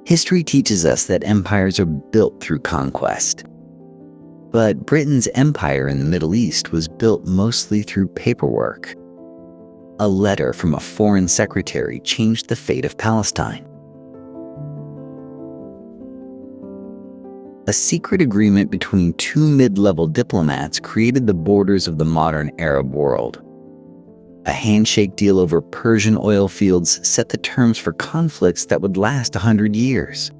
History teaches us that empires are built through conquest. But Britain's empire in the Middle East was built mostly through paperwork. A letter from a foreign secretary changed the fate of Palestine. A secret agreement between two mid-level diplomats created the borders of the modern Arab world. A handshake deal over Persian oil fields set the terms for conflicts that would last 100 years.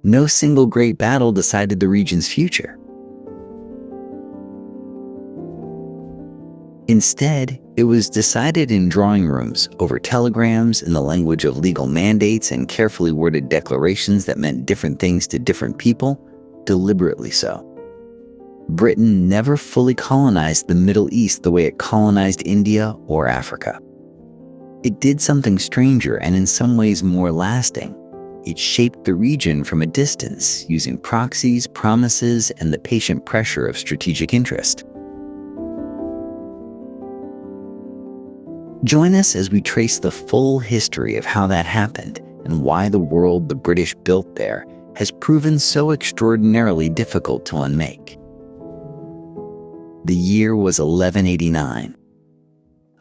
No single great battle decided the region's future. Instead, it was decided in drawing rooms, over telegrams, in the language of legal mandates and carefully worded declarations that meant different things to different people, deliberately so. Britain never fully colonized the Middle East the way it colonized India or Africa. It did something stranger and in some ways more lasting. It shaped the region from a distance, using proxies, promises, and the patient pressure of strategic interest. Join us as we trace the full history of how that happened and why the world the British built there has proven so extraordinarily difficult to unmake. The year was 1189.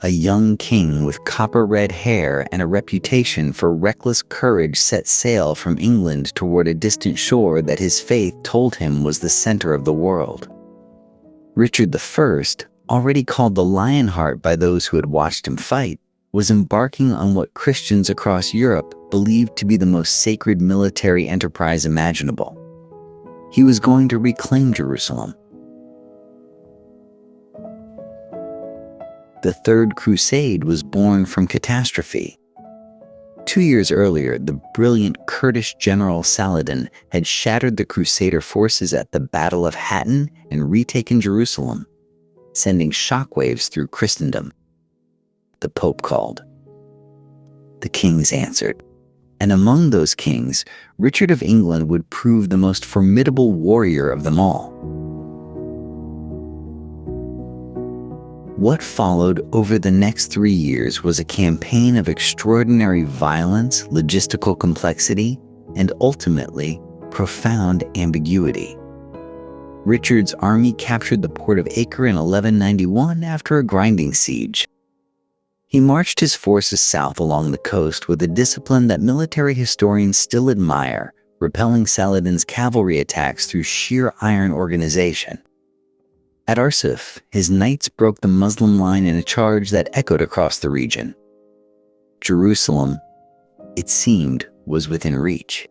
A young king with copper-red hair and a reputation for reckless courage set sail from England toward a distant shore that his faith told him was the center of the world. Richard I, already called the Lionheart by those who had watched him fight, was embarking on what Christians across Europe believed to be the most sacred military enterprise imaginable. He was going to reclaim Jerusalem. The Third Crusade was born from catastrophe. 2 years earlier, the brilliant Kurdish general Saladin had shattered the Crusader forces at the Battle of Hattin and retaken Jerusalem, sending shockwaves through Christendom. The Pope called. The kings answered. And among those kings, Richard of England would prove the most formidable warrior of them all. What followed over the next 3 years was a campaign of extraordinary violence, logistical complexity, and ultimately, profound ambiguity. Richard's army captured the port of Acre in 1191 after a grinding siege. He marched his forces south along the coast with a discipline that military historians still admire, repelling Saladin's cavalry attacks through sheer iron organization. At Arsuf, his knights broke the Muslim line in a charge that echoed across the region. Jerusalem, it seemed, was within reach.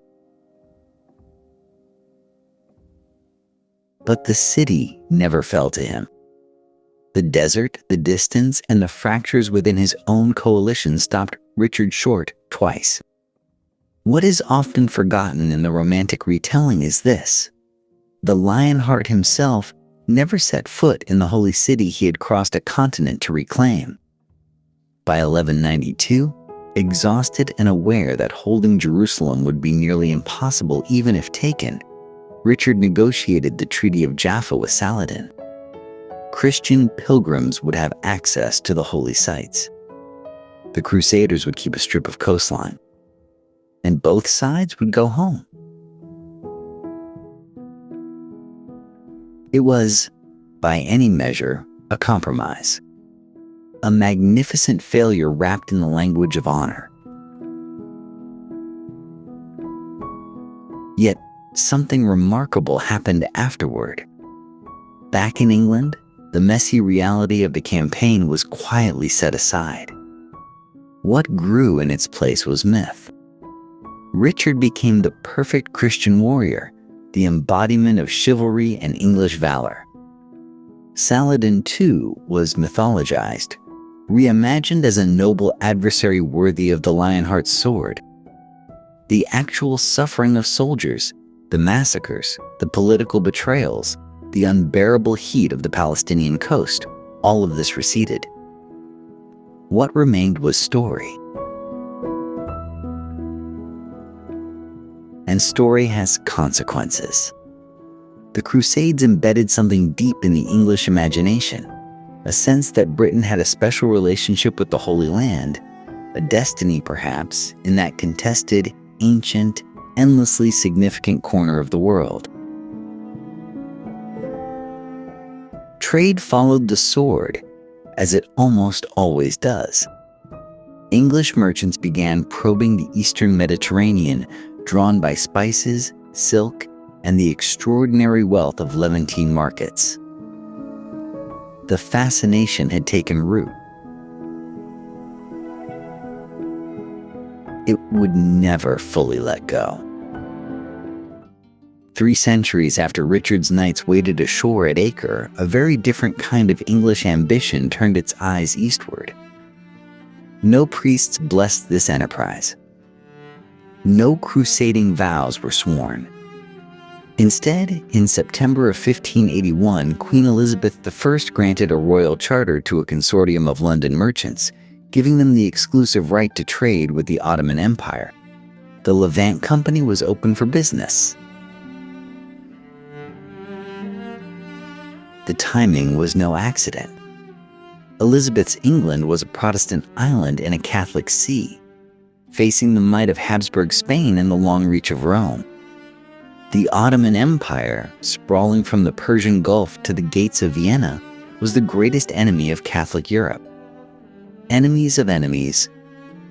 But the city never fell to him. The desert, the distance, and the fractures within his own coalition stopped Richard short twice. What is often forgotten in the Romantic retelling is this: the Lionheart himself never set foot in the holy city he had crossed a continent to reclaim. By 1192, exhausted and aware that holding Jerusalem would be nearly impossible even if taken, Richard negotiated the Treaty of Jaffa with Saladin. Christian pilgrims would have access to the holy sites. The Crusaders would keep a strip of coastline, and both sides would go home. It was, by any measure, a compromise. A magnificent failure wrapped in the language of honor. Yet, something remarkable happened afterward. Back in England, the messy reality of the campaign was quietly set aside. What grew in its place was myth. Richard became the perfect Christian warrior, the embodiment of chivalry and English valor. Saladin, too, was mythologized, reimagined as a noble adversary worthy of the Lionheart's sword. The actual suffering of soldiers, the massacres, the political betrayals, the unbearable heat of the Palestinian coast, all of this receded. What remained was story. And story has consequences. The Crusades embedded something deep in the English imagination, a sense that Britain had a special relationship with the Holy Land, a destiny perhaps, in that contested, ancient, endlessly significant corner of the world. Trade followed the sword, as it almost always does. English merchants began probing the eastern Mediterranean, drawn by spices, silk, and the extraordinary wealth of Levantine markets. The fascination had taken root. It would never fully let go. 3 centuries after Richard's knights waded ashore at Acre, a very different kind of English ambition turned its eyes eastward. No priests blessed this enterprise. No crusading vows were sworn. Instead, in September of 1581, Queen Elizabeth I granted a royal charter to a consortium of London merchants, giving them the exclusive right to trade with the Ottoman Empire. The Levant Company was open for business. The timing was no accident. Elizabeth's England was a Protestant island in a Catholic sea, facing the might of Habsburg Spain and the long reach of Rome. The Ottoman Empire, sprawling from the Persian Gulf to the gates of Vienna, was the greatest enemy of Catholic Europe. Enemies of enemies,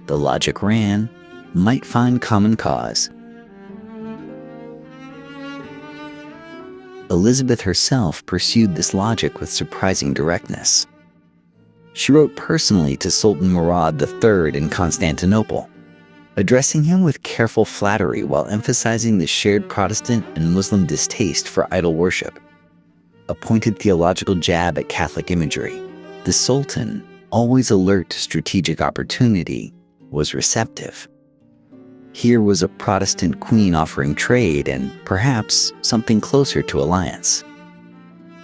the logic ran, might find common cause. Elizabeth herself pursued this logic with surprising directness. She wrote personally to Sultan Murad III in Constantinople, addressing him with careful flattery while emphasizing the shared Protestant and Muslim distaste for idol worship. A pointed theological jab at Catholic imagery. The Sultan, always alert to strategic opportunity, was receptive. Here was a Protestant queen offering trade and, perhaps, something closer to alliance.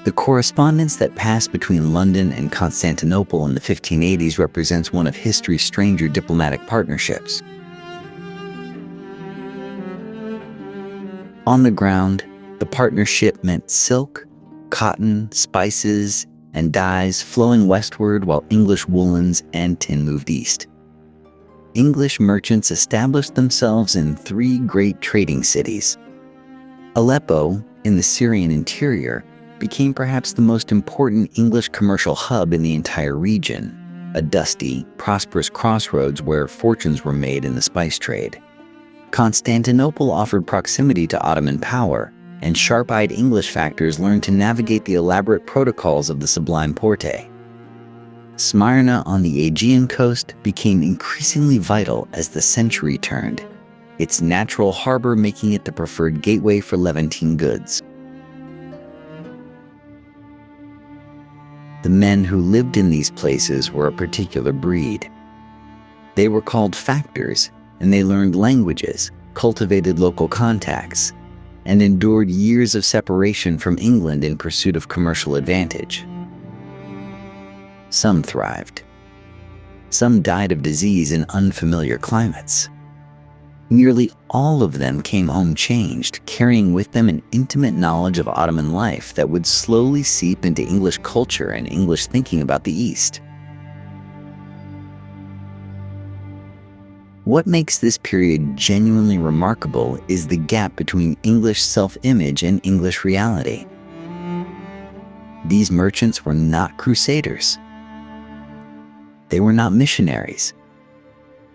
The correspondence that passed between London and Constantinople in the 1580s represents one of history's stranger diplomatic partnerships. On the ground, the partnership meant silk, cotton, spices, and dyes flowing westward while English woolens and tin moved east. English merchants established themselves in 3 great trading cities. Aleppo, in the Syrian interior, became perhaps the most important English commercial hub in the entire region, a dusty, prosperous crossroads where fortunes were made in the spice trade. Constantinople offered proximity to Ottoman power, and sharp-eyed English factors learned to navigate the elaborate protocols of the Sublime Porte. Smyrna on the Aegean coast became increasingly vital as the century turned, its natural harbor making it the preferred gateway for Levantine goods. The men who lived in these places were a particular breed. They were called factors, and they learned languages, cultivated local contacts, and endured years of separation from England in pursuit of commercial advantage. Some thrived. Some died of disease in unfamiliar climates. Nearly all of them came home changed, carrying with them an intimate knowledge of Ottoman life that would slowly seep into English culture and English thinking about the East. What makes this period genuinely remarkable is the gap between English self-image and English reality. These merchants were not crusaders. They were not missionaries.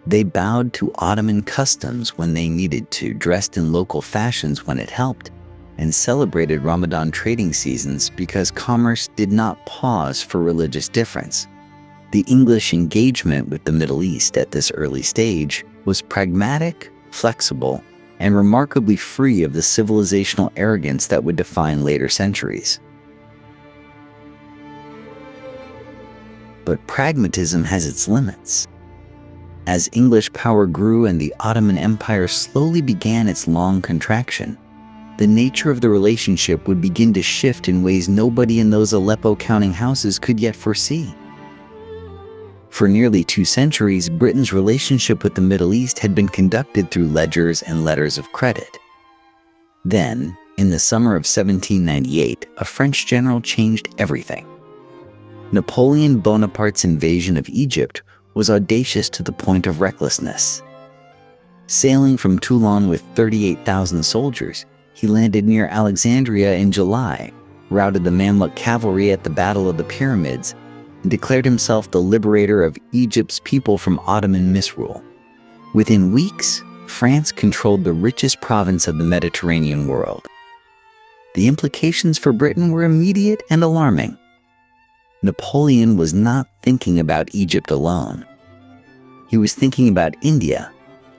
They bowed to Ottoman customs when they needed to, dressed in local fashions when it helped, and celebrated Ramadan trading seasons because commerce did not pause for religious difference. The English engagement with the Middle East at this early stage was pragmatic, flexible, and remarkably free of the civilizational arrogance that would define later centuries. But pragmatism has its limits. As English power grew and the Ottoman Empire slowly began its long contraction, the nature of the relationship would begin to shift in ways nobody in those Aleppo counting houses could yet foresee. For nearly 2 centuries, Britain's relationship with the Middle East had been conducted through ledgers and letters of credit. Then, in the summer of 1798, a French general changed everything. Napoleon Bonaparte's invasion of Egypt was audacious to the point of recklessness. Sailing from Toulon with 38,000 soldiers, he landed near Alexandria in July, routed the Mamluk cavalry at the Battle of the Pyramids, and declared himself the liberator of Egypt's people from Ottoman misrule. Within weeks, France controlled the richest province of the Mediterranean world. The implications for Britain were immediate and alarming. Napoleon was not thinking about Egypt alone. He was thinking about India,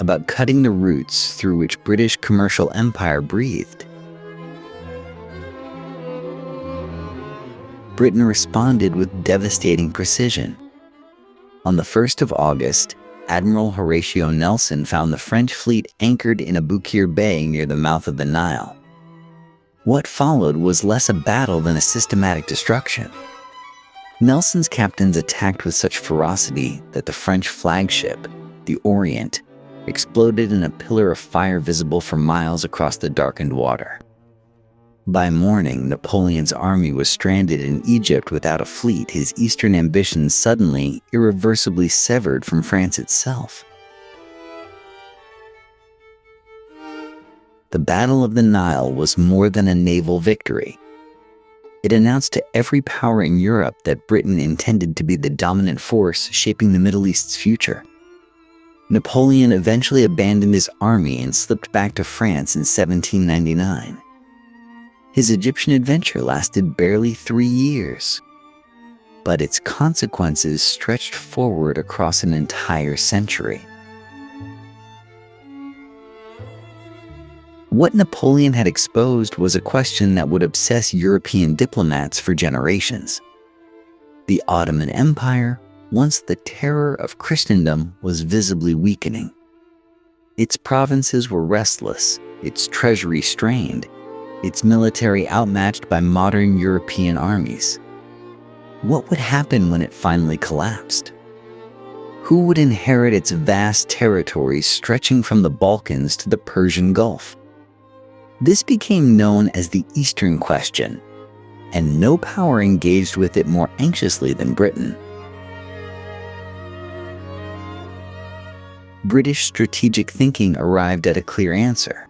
about cutting the routes through which British commercial empire breathed. Britain responded with devastating precision. On the 1st of August, Admiral Horatio Nelson found the French fleet anchored in Aboukir Bay near the mouth of the Nile. What followed was less a battle than a systematic destruction. Nelson's captains attacked with such ferocity that the French flagship, the Orient, exploded in a pillar of fire visible for miles across the darkened water. By morning, Napoleon's army was stranded in Egypt without a fleet, his eastern ambitions suddenly, irreversibly severed from France itself. The Battle of the Nile was more than a naval victory. It announced to every power in Europe that Britain intended to be the dominant force shaping the Middle East's future. Napoleon eventually abandoned his army and slipped back to France in 1799. His Egyptian adventure lasted barely 3 years, but its consequences stretched forward across an entire century. What Napoleon had exposed was a question that would obsess European diplomats for generations. The Ottoman Empire, once the terror of Christendom, was visibly weakening. Its provinces were restless, its treasury strained, its military outmatched by modern European armies. What would happen when it finally collapsed? Who would inherit its vast territories stretching from the Balkans to the Persian Gulf? This became known as the Eastern Question, and no power engaged with it more anxiously than Britain. British strategic thinking arrived at a clear answer.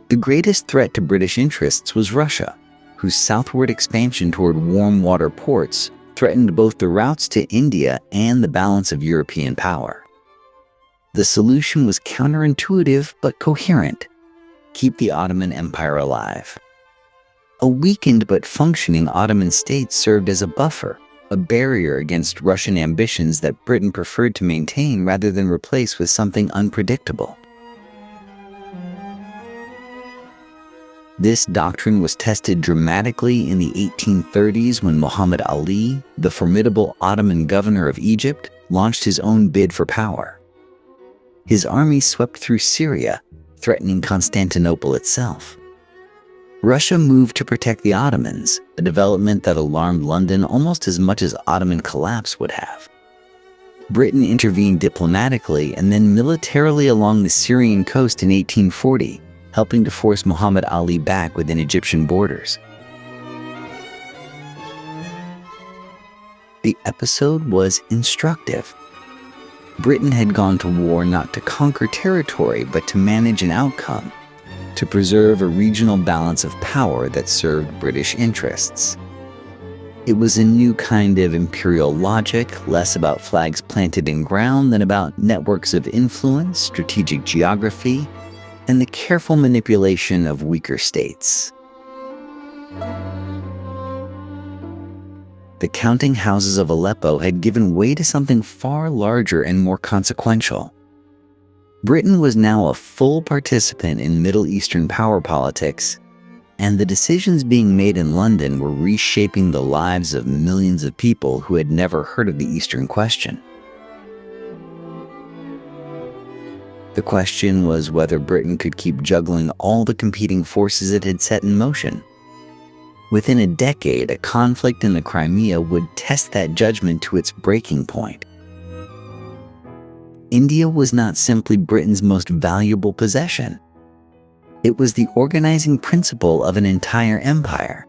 The greatest threat to British interests was Russia, whose southward expansion toward warm water ports threatened both the routes to India and the balance of European power. The solution was counterintuitive but coherent: keep the Ottoman Empire alive. A weakened but functioning Ottoman state served as a buffer, a barrier against Russian ambitions that Britain preferred to maintain rather than replace with something unpredictable. This doctrine was tested dramatically in the 1830s when Muhammad Ali, the formidable Ottoman governor of Egypt, launched his own bid for power. His army swept through Syria, threatening Constantinople itself. Russia moved to protect the Ottomans, a development that alarmed London almost as much as Ottoman collapse would have. Britain intervened diplomatically and then militarily along the Syrian coast in 1840, helping to force Muhammad Ali back within Egyptian borders. The episode was instructive. Britain had gone to war not to conquer territory, but to manage an outcome, to preserve a regional balance of power that served British interests. It was a new kind of imperial logic, less about flags planted in ground than about networks of influence, strategic geography, and the careful manipulation of weaker states. The counting houses of Aleppo had given way to something far larger and more consequential. Britain was now a full participant in Middle Eastern power politics, and the decisions being made in London were reshaping the lives of millions of people who had never heard of the Eastern Question. The question was whether Britain could keep juggling all the competing forces it had set in motion. Within a decade, a conflict in the Crimea would test that judgment to its breaking point. India was not simply Britain's most valuable possession. It was the organizing principle of an entire empire.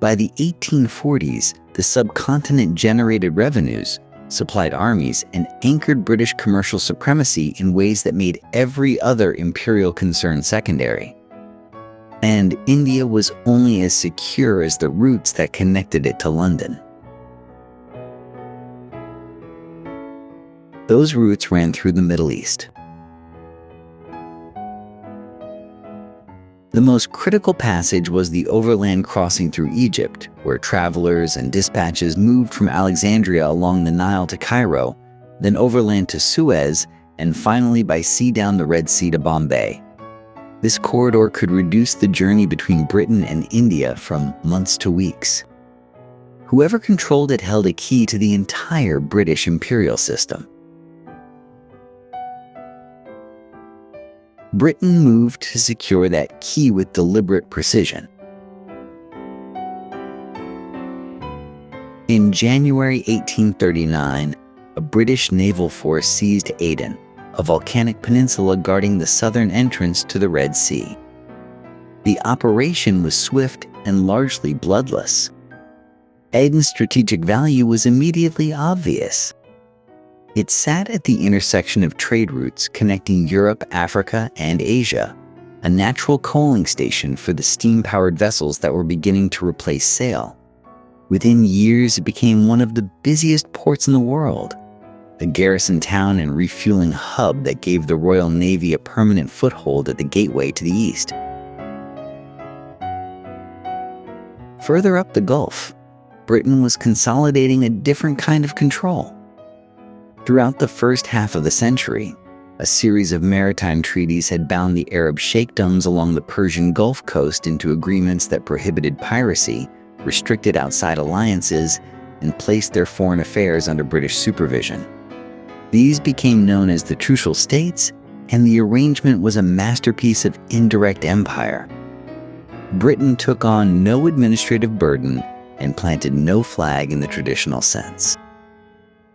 By the 1840s, the subcontinent generated revenues, supplied armies, and anchored British commercial supremacy in ways that made every other imperial concern secondary. And India was only as secure as the routes that connected it to London. Those routes ran through the Middle East. The most critical passage was the overland crossing through Egypt, where travelers and dispatches moved from Alexandria along the Nile to Cairo, then overland to Suez, and finally by sea down the Red Sea to Bombay. This corridor could reduce the journey between Britain and India from months to weeks. Whoever controlled it held a key to the entire British imperial system. Britain moved to secure that key with deliberate precision. In January 1839, a British naval force seized Aden, a volcanic peninsula guarding the southern entrance to the Red Sea. The operation was swift and largely bloodless. Aden's strategic value was immediately obvious. It sat at the intersection of trade routes connecting Europe, Africa, and Asia, a natural coaling station for the steam-powered vessels that were beginning to replace sail. Within years, it became one of the busiest ports in the world, a garrison town and refueling hub that gave the Royal Navy a permanent foothold at the gateway to the east. Further up the Gulf, Britain was consolidating a different kind of control. Throughout the first half of the century, a series of maritime treaties had bound the Arab sheikdoms along the Persian Gulf Coast into agreements that prohibited piracy, restricted outside alliances, and placed their foreign affairs under British supervision. These became known as the Trucial States, and the arrangement was a masterpiece of indirect empire. Britain took on no administrative burden and planted no flag in the traditional sense.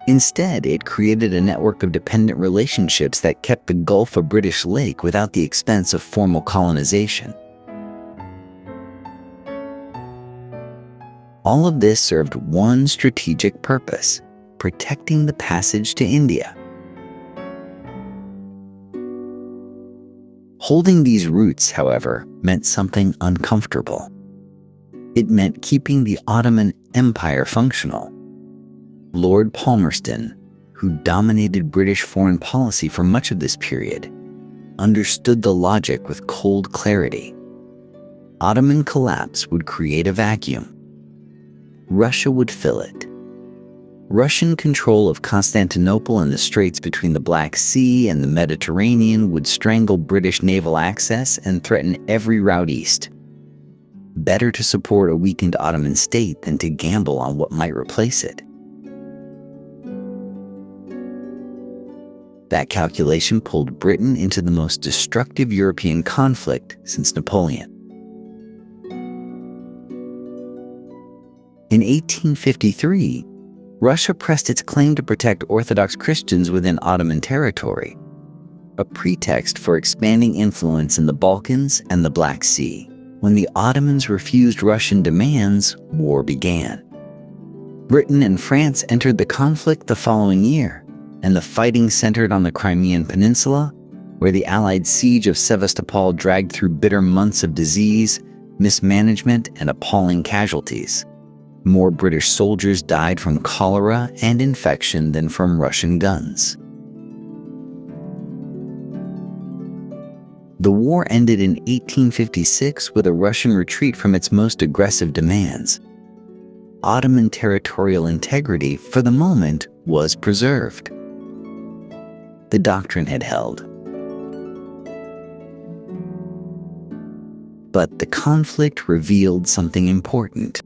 Instead, it created a network of dependent relationships that kept the Gulf a British lake without the expense of formal colonization. All of this served one strategic purpose: protecting the passage to India. Holding these routes, however, meant something uncomfortable. It meant keeping the Ottoman Empire functional. Lord Palmerston, who dominated British foreign policy for much of this period, understood the logic with cold clarity. Ottoman collapse would create a vacuum. Russia would fill it. Russian control of Constantinople and the straits between the Black Sea and the Mediterranean would strangle British naval access and threaten every route east. Better to support a weakened Ottoman state than to gamble on what might replace it. That calculation pulled Britain into the most destructive European conflict since Napoleon. In 1853, Russia pressed its claim to protect Orthodox Christians within Ottoman territory, a pretext for expanding influence in the Balkans and the Black Sea. When the Ottomans refused Russian demands, war began. Britain and France entered the conflict the following year, and the fighting centered on the Crimean Peninsula, where the Allied siege of Sevastopol dragged through bitter months of disease, mismanagement, and appalling casualties. More British soldiers died from cholera and infection than from Russian guns. The war ended in 1856 with a Russian retreat from its most aggressive demands. Ottoman territorial integrity, for the moment, was preserved. The doctrine had held. But the conflict revealed something important.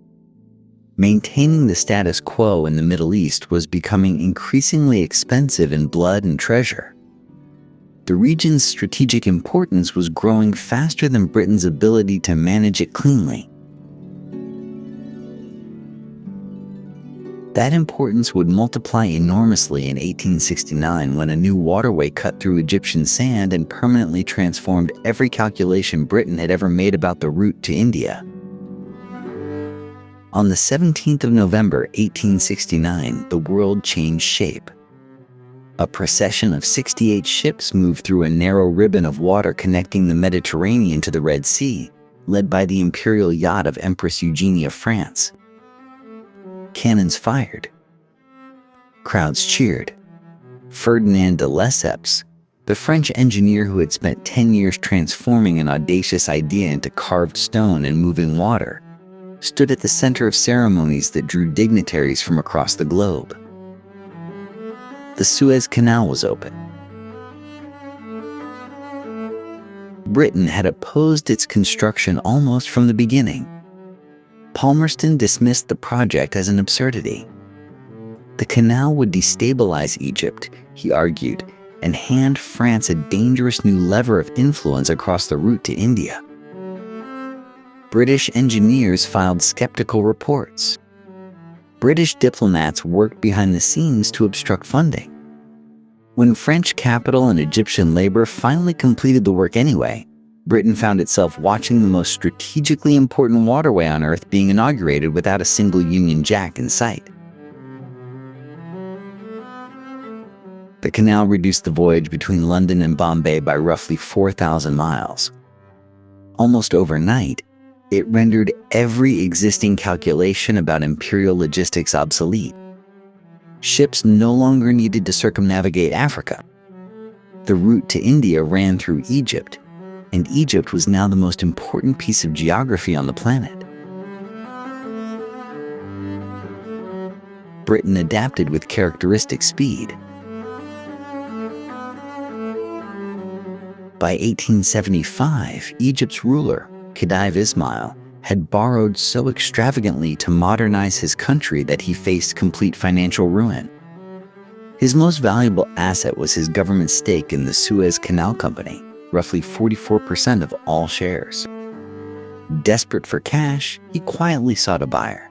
Maintaining the status quo in the Middle East was becoming increasingly expensive in blood and treasure. The region's strategic importance was growing faster than Britain's ability to manage it cleanly. That importance would multiply enormously in 1869 when a new waterway cut through Egyptian sand and permanently transformed every calculation Britain had ever made about the route to India. On the 17th of November, 1869, the world changed shape. A procession of 68 ships moved through a narrow ribbon of water connecting the Mediterranean to the Red Sea, led by the imperial yacht of Empress Eugenie of France. Cannons fired. Crowds cheered. Ferdinand de Lesseps, the French engineer who had spent 10 years transforming an audacious idea into carved stone and moving water, stood at the center of ceremonies that drew dignitaries from across the globe. The Suez Canal was open. Britain had opposed its construction almost from the beginning. Palmerston dismissed the project as an absurdity. The canal would destabilize Egypt, he argued, and hand France a dangerous new lever of influence across the route to India. British engineers filed skeptical reports. British diplomats worked behind the scenes to obstruct funding. When French capital and Egyptian labor finally completed the work anyway, Britain found itself watching the most strategically important waterway on Earth being inaugurated without a single Union Jack in sight. The canal reduced the voyage between London and Bombay by roughly 4,000 miles. Almost overnight, it rendered every existing calculation about imperial logistics obsolete. Ships no longer needed to circumnavigate Africa. The route to India ran through Egypt, and Egypt was now the most important piece of geography on the planet. Britain adapted with characteristic speed. By 1875, Egypt's ruler, Khedive Ismail, had borrowed so extravagantly to modernize his country that he faced complete financial ruin. His most valuable asset was his government stake in the Suez Canal Company, roughly 44% of all shares. Desperate for cash, he quietly sought a buyer.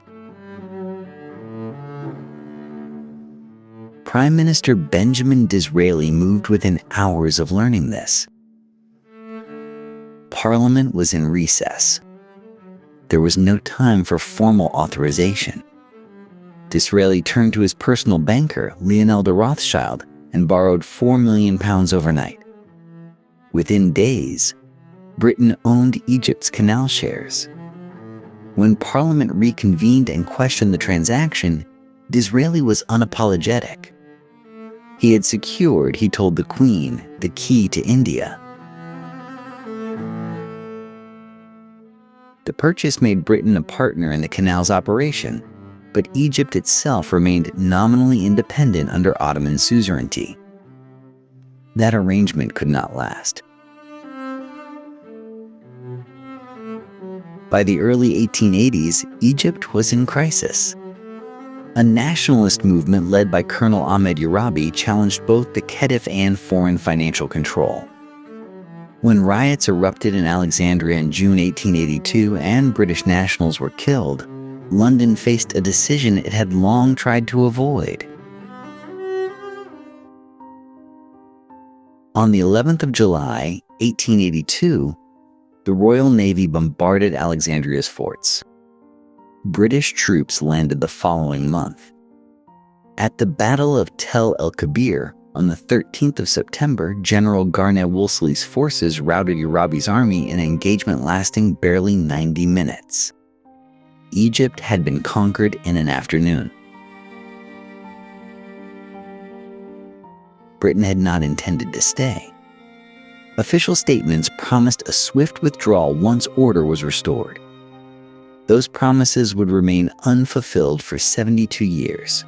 Prime Minister Benjamin Disraeli moved within hours of learning this. Parliament was in recess. There was no time for formal authorization. Disraeli turned to his personal banker, Lionel de Rothschild, and borrowed £4 million overnight. Within days, Britain owned Egypt's canal shares. When Parliament reconvened and questioned the transaction, Disraeli was unapologetic. He had secured, he told the Queen, the key to India. The purchase made Britain a partner in the canal's operation, but Egypt itself remained nominally independent under Ottoman suzerainty. That arrangement could not last. By the early 1880s, Egypt was in crisis. A nationalist movement led by Colonel Ahmed Urabi challenged both the Khedive and foreign financial control. When riots erupted in Alexandria in June 1882 and British nationals were killed, London faced a decision it had long tried to avoid. On the 11th of July, 1882, the Royal Navy bombarded Alexandria's forts. British troops landed the following month. At the Battle of Tel el-Kebir, on the 13th of September, General Garnet Wolseley's forces routed Urabi's army in an engagement lasting barely 90 minutes. Egypt had been conquered in an afternoon. Britain had not intended to stay. Official statements promised a swift withdrawal once order was restored. Those promises would remain unfulfilled for 72 years.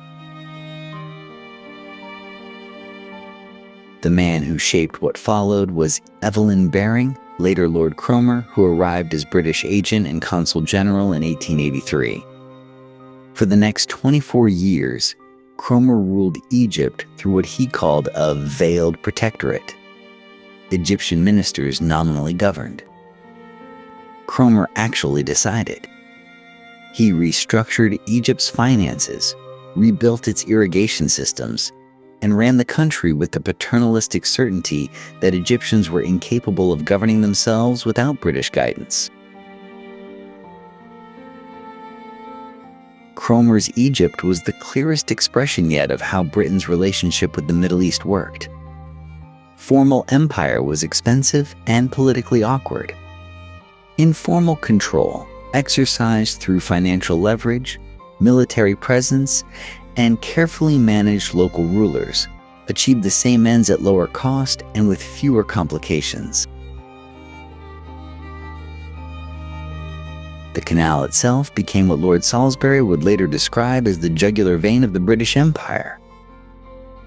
The man who shaped what followed was Evelyn Baring, later Lord Cromer, who arrived as British agent and consul general in 1883. For the next 24 years, Cromer ruled Egypt through what he called a veiled protectorate. Egyptian ministers nominally governed. Cromer actually decided. He restructured Egypt's finances, rebuilt its irrigation systems, and ran the country with the paternalistic certainty that Egyptians were incapable of governing themselves without British guidance. Cromer's Egypt was the clearest expression yet of how Britain's relationship with the Middle East worked. Formal empire was expensive and politically awkward. Informal control, exercised through financial leverage, military presence, and carefully managed local rulers, achieved the same ends at lower cost and with fewer complications. The canal itself became what Lord Salisbury would later describe as the jugular vein of the British Empire.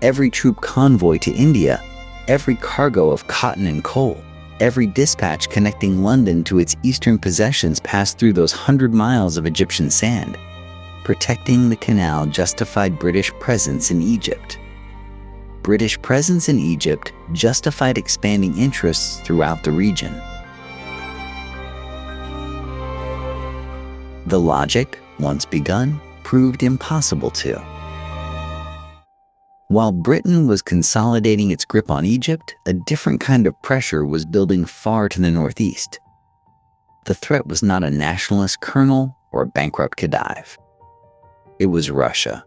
Every troop convoy to India, every cargo of cotton and coal, every dispatch connecting London to its eastern possessions passed through those 100 miles of Egyptian sand. Protecting the canal justified British presence in Egypt. British presence in Egypt justified expanding interests throughout the region. The logic, once begun, proved impossible to. While Britain was consolidating its grip on Egypt, a different kind of pressure was building far to the northeast. The threat was not a nationalist colonel or a bankrupt Khedive. It was Russia,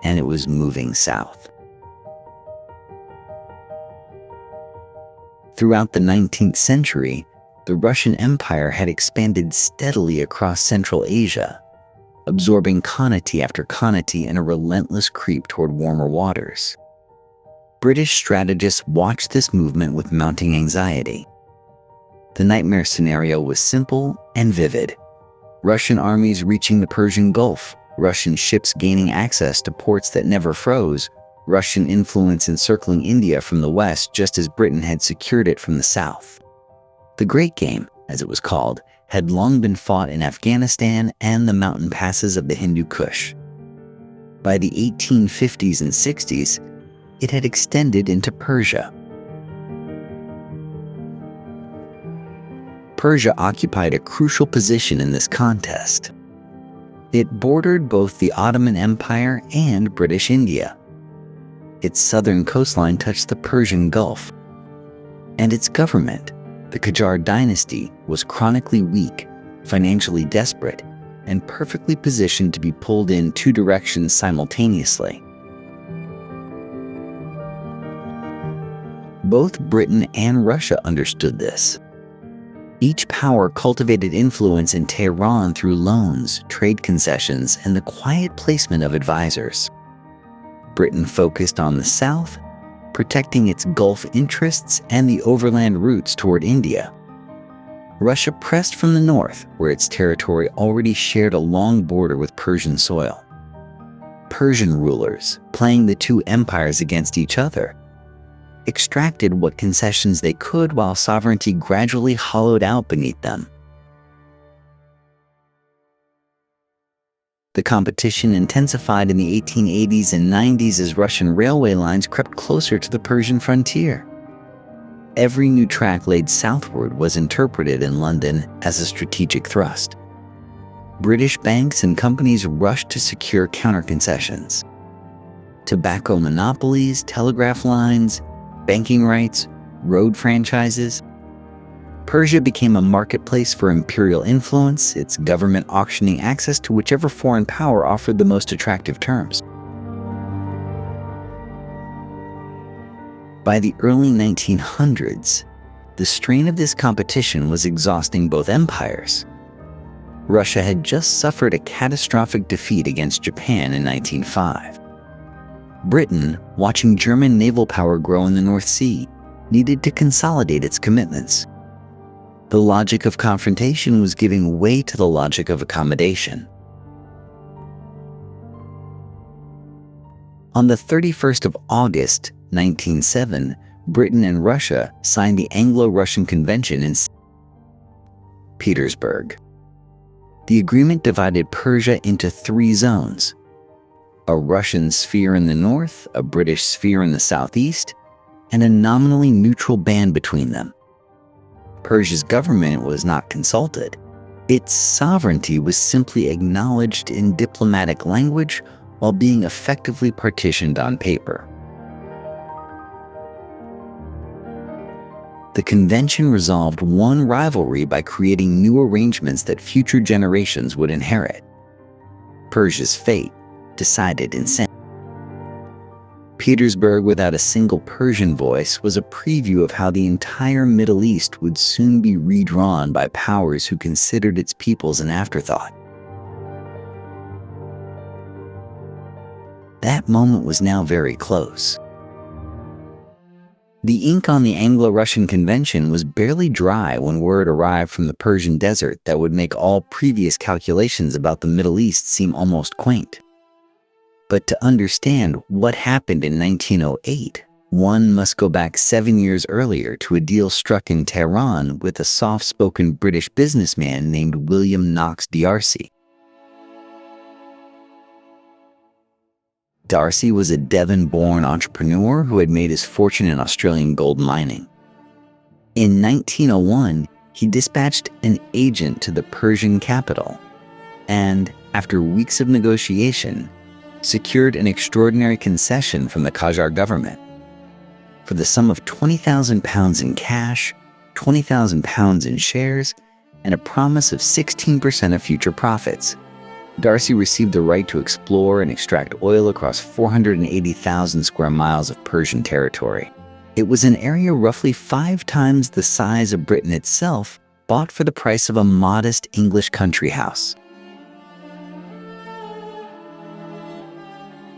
and it was moving south. Throughout the 19th century, the Russian Empire had expanded steadily across Central Asia, absorbing Khanate after Khanate in a relentless creep toward warmer waters. British strategists watched this movement with mounting anxiety. The nightmare scenario was simple and vivid. Russian armies reaching the Persian Gulf, Russian ships gaining access to ports that never froze, Russian influence encircling India from the west just as Britain had secured it from the south. The Great Game, as it was called, had long been fought in Afghanistan and the mountain passes of the Hindu Kush. By the 1850s and 60s, it had extended into Persia. Persia occupied a crucial position in this contest. It bordered both the Ottoman Empire and British India. Its southern coastline touched the Persian Gulf, and its government, the Qajar dynasty, was chronically weak, financially desperate, and perfectly positioned to be pulled in two directions simultaneously. Both Britain and Russia understood this. Each power cultivated influence in Tehran through loans, trade concessions, and the quiet placement of advisors. Britain focused on the south, protecting its Gulf interests and the overland routes toward India. Russia pressed from the north, where its territory already shared a long border with Persian soil. Persian rulers, playing the two empires against each other, extracted what concessions they could while sovereignty gradually hollowed out beneath them. The competition intensified in the 1880s and 90s as Russian railway lines crept closer to the Persian frontier. Every new track laid southward was interpreted in London as a strategic thrust. British banks and companies rushed to secure counter-concessions. Tobacco monopolies, telegraph lines, banking rights, road franchises. Persia became a marketplace for imperial influence, its government auctioning access to whichever foreign power offered the most attractive terms. By the early 1900s, the strain of this competition was exhausting both empires. Russia had just suffered a catastrophic defeat against Japan in 1905. Britain, watching German naval power grow in the North Sea, needed to consolidate its commitments. The logic of confrontation was giving way to the logic of accommodation. On the 31st of August, 1907, Britain and Russia signed the Anglo-Russian Convention in Petersburg. The agreement divided Persia into three zones: a Russian sphere in the north, a British sphere in the southeast, and a nominally neutral band between them. Persia's government was not consulted. Its sovereignty was simply acknowledged in diplomatic language while being effectively partitioned on paper. The convention resolved one rivalry by creating new arrangements that future generations would inherit. Persia's fate decided in seconds. Petersburg without a single Persian voice was a preview of how the entire Middle East would soon be redrawn by powers who considered its peoples an afterthought. That moment was now very close. The ink on the Anglo-Russian Convention was barely dry when word arrived from the Persian desert that would make all previous calculations about the Middle East seem almost quaint. But to understand what happened in 1908, one must go back 7 years earlier to a deal struck in Tehran with a soft-spoken British businessman named William Knox D'Arcy. D'Arcy was a Devon-born entrepreneur who had made his fortune in Australian gold mining. In 1901, he dispatched an agent to the Persian capital, and, after weeks of negotiation, secured an extraordinary concession from the Qajar government. For the sum of £20,000 in cash, £20,000 in shares, and a promise of 16% of future profits, D'Arcy received the right to explore and extract oil across 480,000 square miles of Persian territory. It was an area roughly 5 times the size of Britain itself, bought for the price of a modest English country house.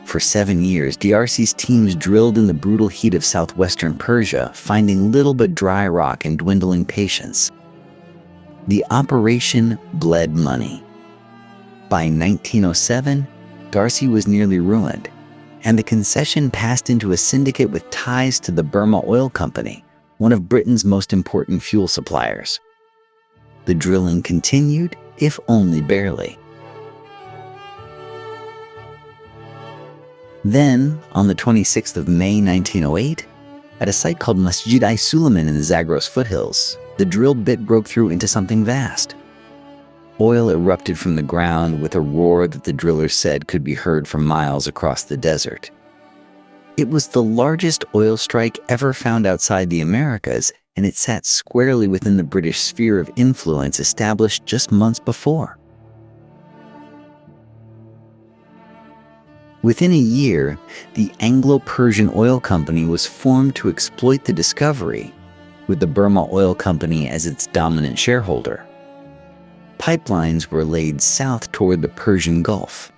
For 7 years, D'Arcy's teams drilled in the brutal heat of southwestern Persia, finding little but dry rock and dwindling patience. The operation bled money. By 1907, D'Arcy was nearly ruined, and the concession passed into a syndicate with ties to the Burma Oil Company, one of Britain's most important fuel suppliers. The drilling continued, if only barely. Then, on the 26th of May 1908, at a site called Masjid-i-Suleiman in the Zagros foothills, the drill bit broke through into something vast. Oil erupted from the ground with a roar that the drillers said could be heard for miles across the desert. It was the largest oil strike ever found outside the Americas, and it sat squarely within the British sphere of influence established just months before. Within a year, the Anglo-Persian Oil Company was formed to exploit the discovery, with the Burma Oil Company as its dominant shareholder. Pipelines were laid south toward the Persian Gulf.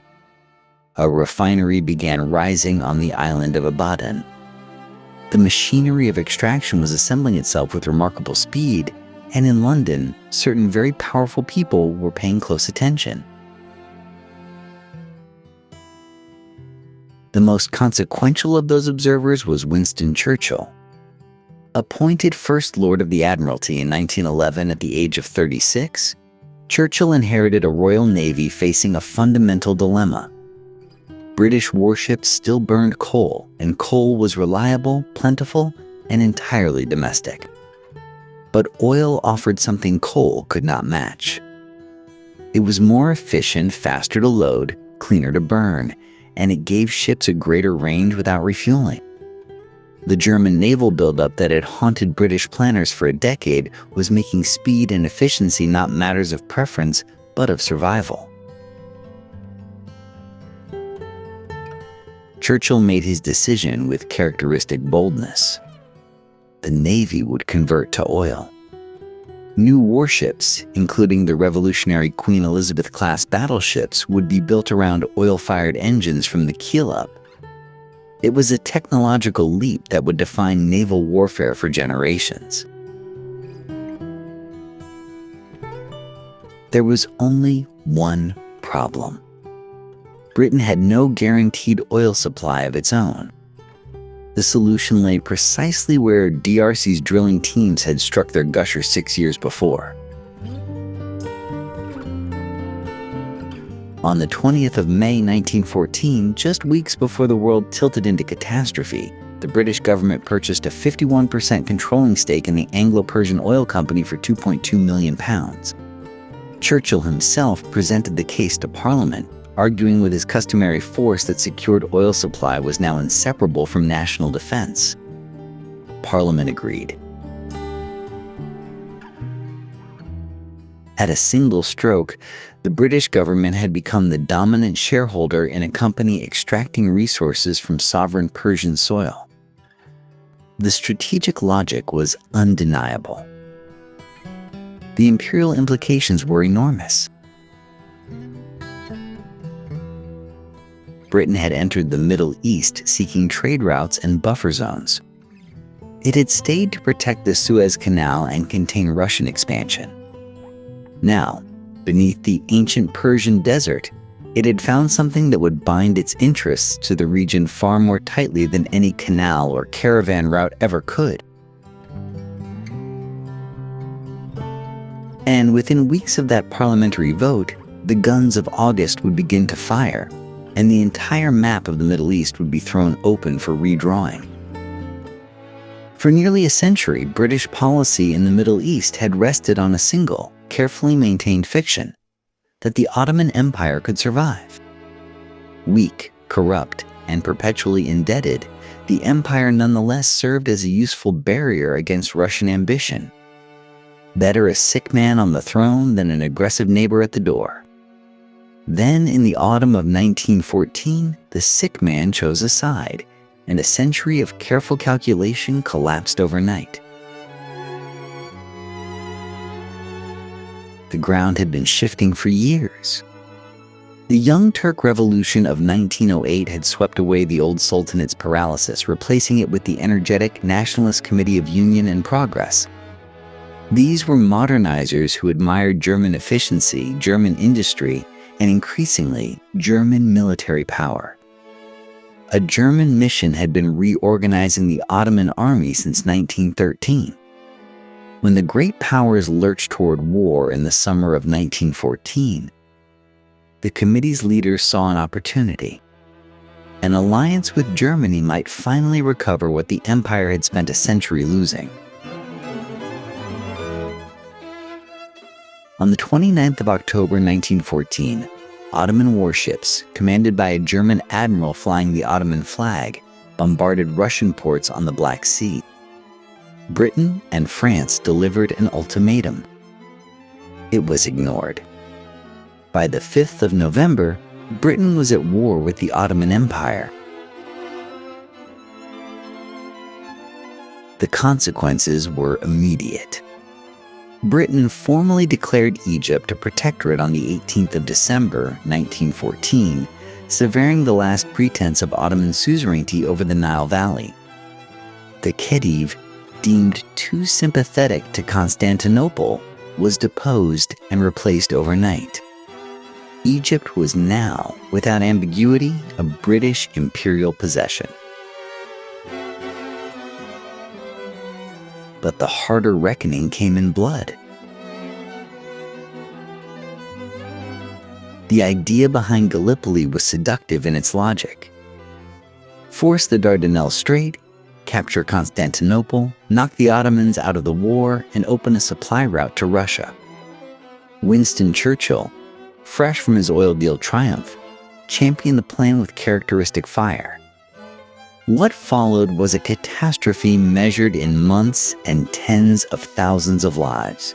A refinery began rising on the island of Abadan. The machinery of extraction was assembling itself with remarkable speed, and in London, certain very powerful people were paying close attention. The most consequential of those observers was Winston Churchill. Appointed First Lord of the Admiralty in 1911 at the age of 36, Churchill inherited a Royal Navy facing a fundamental dilemma. British warships still burned coal, and coal was reliable, plentiful, and entirely domestic. But oil offered something coal could not match. It was more efficient, faster to load, cleaner to burn, and it gave ships a greater range without refueling. The German naval buildup that had haunted British planners for a decade was making speed and efficiency not matters of preference, but of survival. Churchill made his decision with characteristic boldness. The Navy would convert to oil. New warships, including the revolutionary Queen Elizabeth-class battleships, would be built around oil-fired engines from the keel up. It was a technological leap that would define naval warfare for generations. There was only one problem. Britain had no guaranteed oil supply of its own. The solution lay precisely where D'Arcy's drilling teams had struck their gusher 6 years before. On the 20th of May 1914, just weeks before the world tilted into catastrophe, the British government purchased a 51% controlling stake in the Anglo-Persian Oil Company for £2.2 million. Churchill himself presented the case to Parliament, arguing with his customary force that secured oil supply was now inseparable from national defense. Parliament agreed. At a single stroke, the British government had become the dominant shareholder in a company extracting resources from sovereign Persian soil. The strategic logic was undeniable. The imperial implications were enormous. Britain had entered the Middle East seeking trade routes and buffer zones. It had stayed to protect the Suez Canal and contain Russian expansion. Now, beneath the ancient Persian desert, it had found something that would bind its interests to the region far more tightly than any canal or caravan route ever could. And within weeks of that parliamentary vote, the guns of August would begin to fire, and the entire map of the Middle East would be thrown open for redrawing. For nearly a century, British policy in the Middle East had rested on a single, carefully maintained fiction that the Ottoman Empire could survive. Weak, corrupt, and perpetually indebted, the empire nonetheless served as a useful barrier against Russian ambition. Better a sick man on the throne than an aggressive neighbor at the door. Then, in the autumn of 1914, the sick man chose a side, and a century of careful calculation collapsed overnight. The ground had been shifting for years. The Young Turk Revolution of 1908 had swept away the old Sultanate's paralysis, replacing it with the energetic Nationalist Committee of Union and Progress. These were modernizers who admired German efficiency, German industry, and increasingly, German military power. A German mission had been reorganizing the Ottoman army since 1913. When the great powers lurched toward war in the summer of 1914, the committee's leaders saw an opportunity. An alliance with Germany might finally recover what the empire had spent a century losing. On the 29th of October 1914, Ottoman warships, commanded by a German admiral flying the Ottoman flag, bombarded Russian ports on the Black Sea. Britain and France delivered an ultimatum. It was ignored. By the 5th of November, Britain was at war with the Ottoman Empire. The consequences were immediate. Britain formally declared Egypt a protectorate on the 18th of December, 1914, severing the last pretense of Ottoman suzerainty over the Nile Valley. The Khedive, deemed too sympathetic to Constantinople, was deposed and replaced overnight. Egypt was now, without ambiguity, a British imperial possession. But the harder reckoning came in blood. The idea behind Gallipoli was seductive in its logic. Force the Dardanelles Strait, capture Constantinople, knock the Ottomans out of the war, and open a supply route to Russia. Winston Churchill, fresh from his oil deal triumph, championed the plan with characteristic fire. What followed was a catastrophe measured in months and tens of thousands of lives.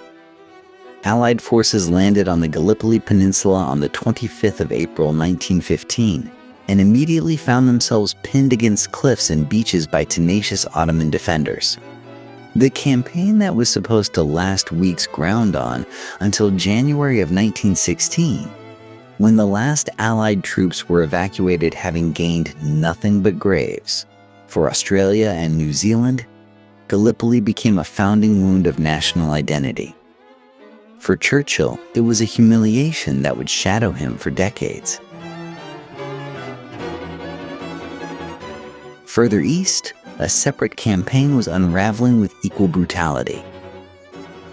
Allied forces landed on the Gallipoli Peninsula on the 25th of April 1915 and immediately found themselves pinned against cliffs and beaches by tenacious Ottoman defenders. The campaign that was supposed to last weeks ground on until January of 1916, when the last Allied troops were evacuated having gained nothing but graves. For Australia and New Zealand, Gallipoli became a founding wound of national identity. For Churchill, it was a humiliation that would shadow him for decades. Further east, a separate campaign was unraveling with equal brutality.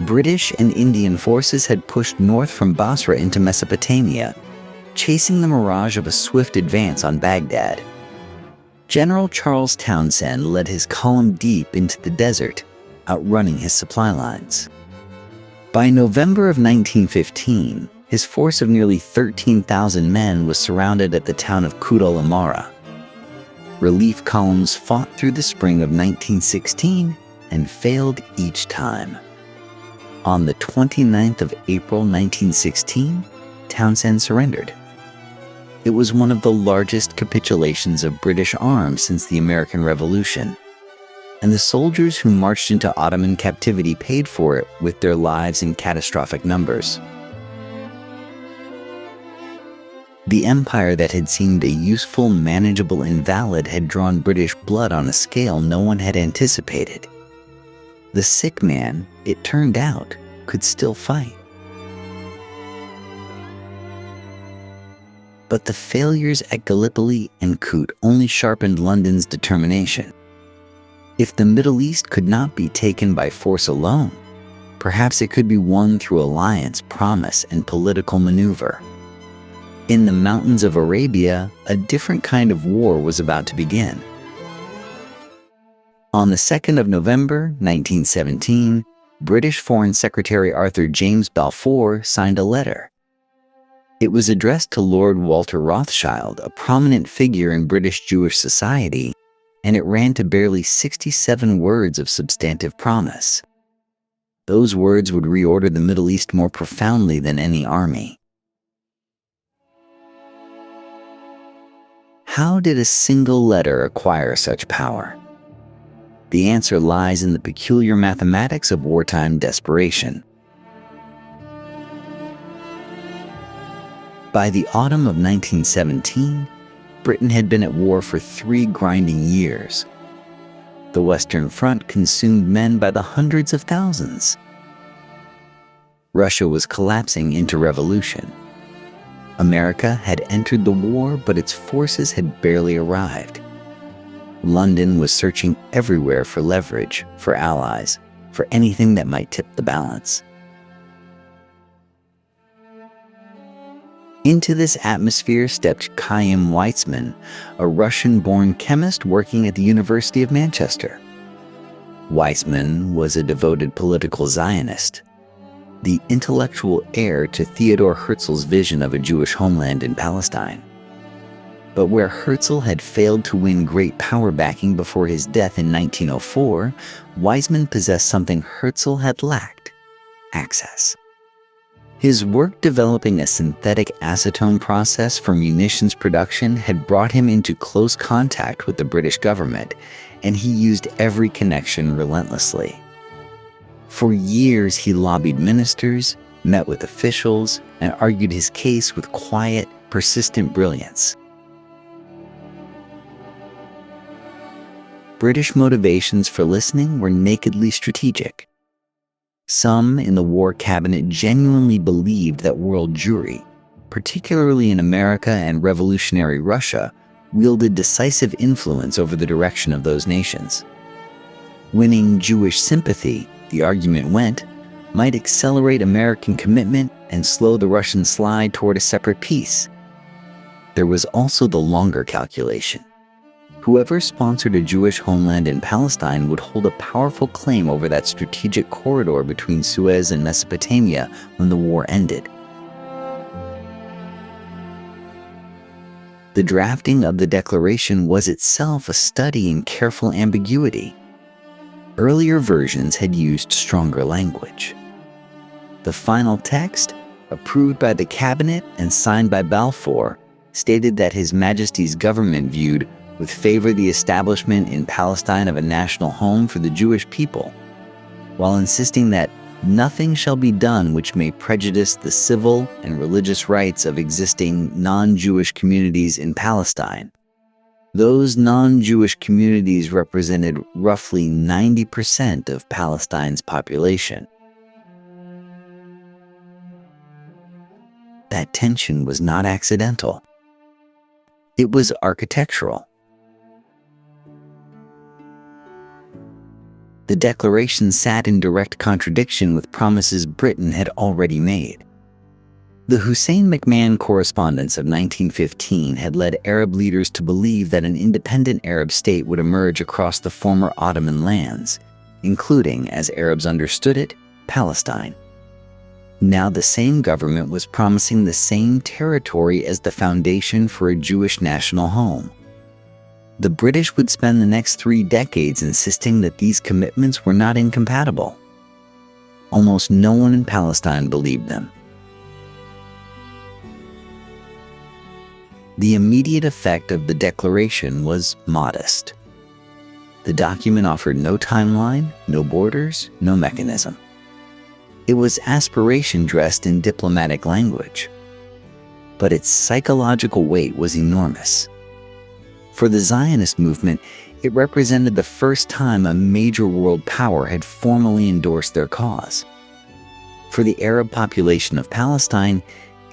British and Indian forces had pushed north from Basra into Mesopotamia, chasing the mirage of a swift advance on Baghdad. General Charles Townshend led his column deep into the desert, outrunning his supply lines. By November of 1915, his force of nearly 13,000 men was surrounded at the town of Kut al-Amara. Relief columns fought through the spring of 1916 and failed each time. On the 29th of April 1916, Townsend surrendered. It was one of the largest capitulations of British arms since the American Revolution, and the soldiers who marched into Ottoman captivity paid for it with their lives in catastrophic numbers. The empire that had seemed a useful, manageable invalid had drawn British blood on a scale no one had anticipated. The sick man, it turned out, could still fight. But the failures at Gallipoli and Coups only sharpened London's determination. If the Middle East could not be taken by force alone, perhaps it could be won through alliance, promise, and political maneuver. In the mountains of Arabia, a different kind of war was about to begin. On the 2nd of November, 1917, British Foreign Secretary Arthur James Balfour signed a letter. It was addressed to Lord Walter Rothschild, a prominent figure in British Jewish society, and it ran to barely 67 words of substantive promise. Those words would reorder the Middle East more profoundly than any army. How did a single letter acquire such power? The answer lies in the peculiar mathematics of wartime desperation. By the autumn of 1917, Britain had been at war for 3 grinding years. The Western Front consumed men by the hundreds of thousands. Russia was collapsing into revolution. America had entered the war, but its forces had barely arrived. London was searching everywhere for leverage, for allies, for anything that might tip the balance. Into this atmosphere stepped Chaim Weizmann, a Russian-born chemist working at the University of Manchester. Weizmann was a devoted political Zionist, the intellectual heir to Theodor Herzl's vision of a Jewish homeland in Palestine. But where Herzl had failed to win great power backing before his death in 1904, Weizmann possessed something Herzl had lacked: access. His work developing a synthetic acetone process for munitions production had brought him into close contact with the British government, and he used every connection relentlessly. For years, he lobbied ministers, met with officials, and argued his case with quiet, persistent brilliance. British motivations for listening were nakedly strategic. Some in the war cabinet genuinely believed that world Jewry, particularly in America and revolutionary Russia, wielded decisive influence over the direction of those nations. Winning Jewish sympathy, the argument went, might accelerate American commitment and slow the Russian slide toward a separate peace. There was also the longer calculation. Whoever sponsored a Jewish homeland in Palestine would hold a powerful claim over that strategic corridor between Suez and Mesopotamia when the war ended. The drafting of the declaration was itself a study in careful ambiguity. Earlier versions had used stronger language. The final text, approved by the cabinet and signed by Balfour, stated that His Majesty's government viewed with favor the establishment in Palestine of a national home for the Jewish people, while insisting that nothing shall be done which may prejudice the civil and religious rights of existing non-Jewish communities in Palestine. Those non-Jewish communities represented roughly 90% of Palestine's population. That tension was not accidental. It was architectural. The declaration sat in direct contradiction with promises Britain had already made. The Hussein McMahon Correspondence of 1915 had led Arab leaders to believe that an independent Arab state would emerge across the former Ottoman lands, including, as Arabs understood it, Palestine. Now the same government was promising the same territory as the foundation for a Jewish national home. The British would spend the next 3 decades insisting that these commitments were not incompatible. Almost no one in Palestine believed them. The immediate effect of the declaration was modest. The document offered no timeline, no borders, no mechanism. It was aspiration dressed in diplomatic language. But its psychological weight was enormous. For the Zionist movement, it represented the first time a major world power had formally endorsed their cause. For the Arab population of Palestine,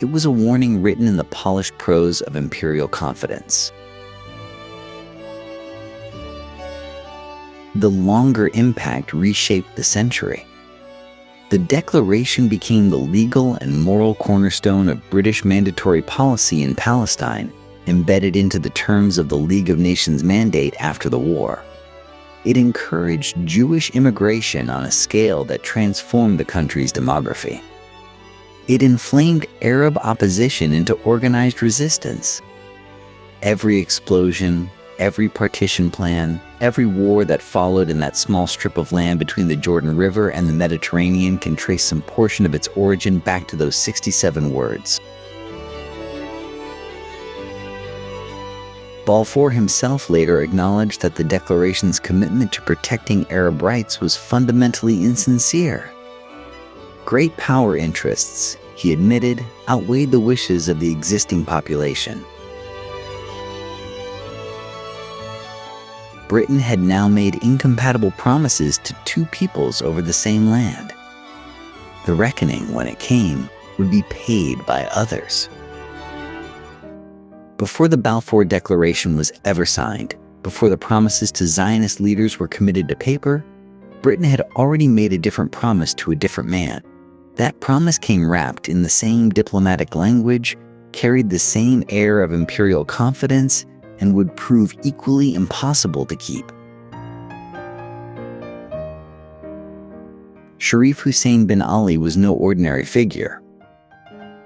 it was a warning written in the polished prose of imperial confidence. The longer impact reshaped the century. The declaration became the legal and moral cornerstone of British mandatory policy in Palestine, embedded into the terms of the League of Nations mandate after the war. It encouraged Jewish immigration on a scale that transformed the country's demography. It inflamed Arab opposition into organized resistance. Every explosion, every partition plan, every war that followed in that small strip of land between the Jordan River and the Mediterranean can trace some portion of its origin back to those 67 words. Balfour himself later acknowledged that the declaration's commitment to protecting Arab rights was fundamentally insincere. Great power interests, he admitted, outweighed the wishes of the existing population. Britain had now made incompatible promises to two peoples over the same land. The reckoning, when it came, would be paid by others. Before the Balfour Declaration was ever signed, before the promises to Zionist leaders were committed to paper, Britain had already made a different promise to a different man. That promise came wrapped in the same diplomatic language, carried the same air of imperial confidence, and would prove equally impossible to keep. Sharif Hussein bin Ali was no ordinary figure.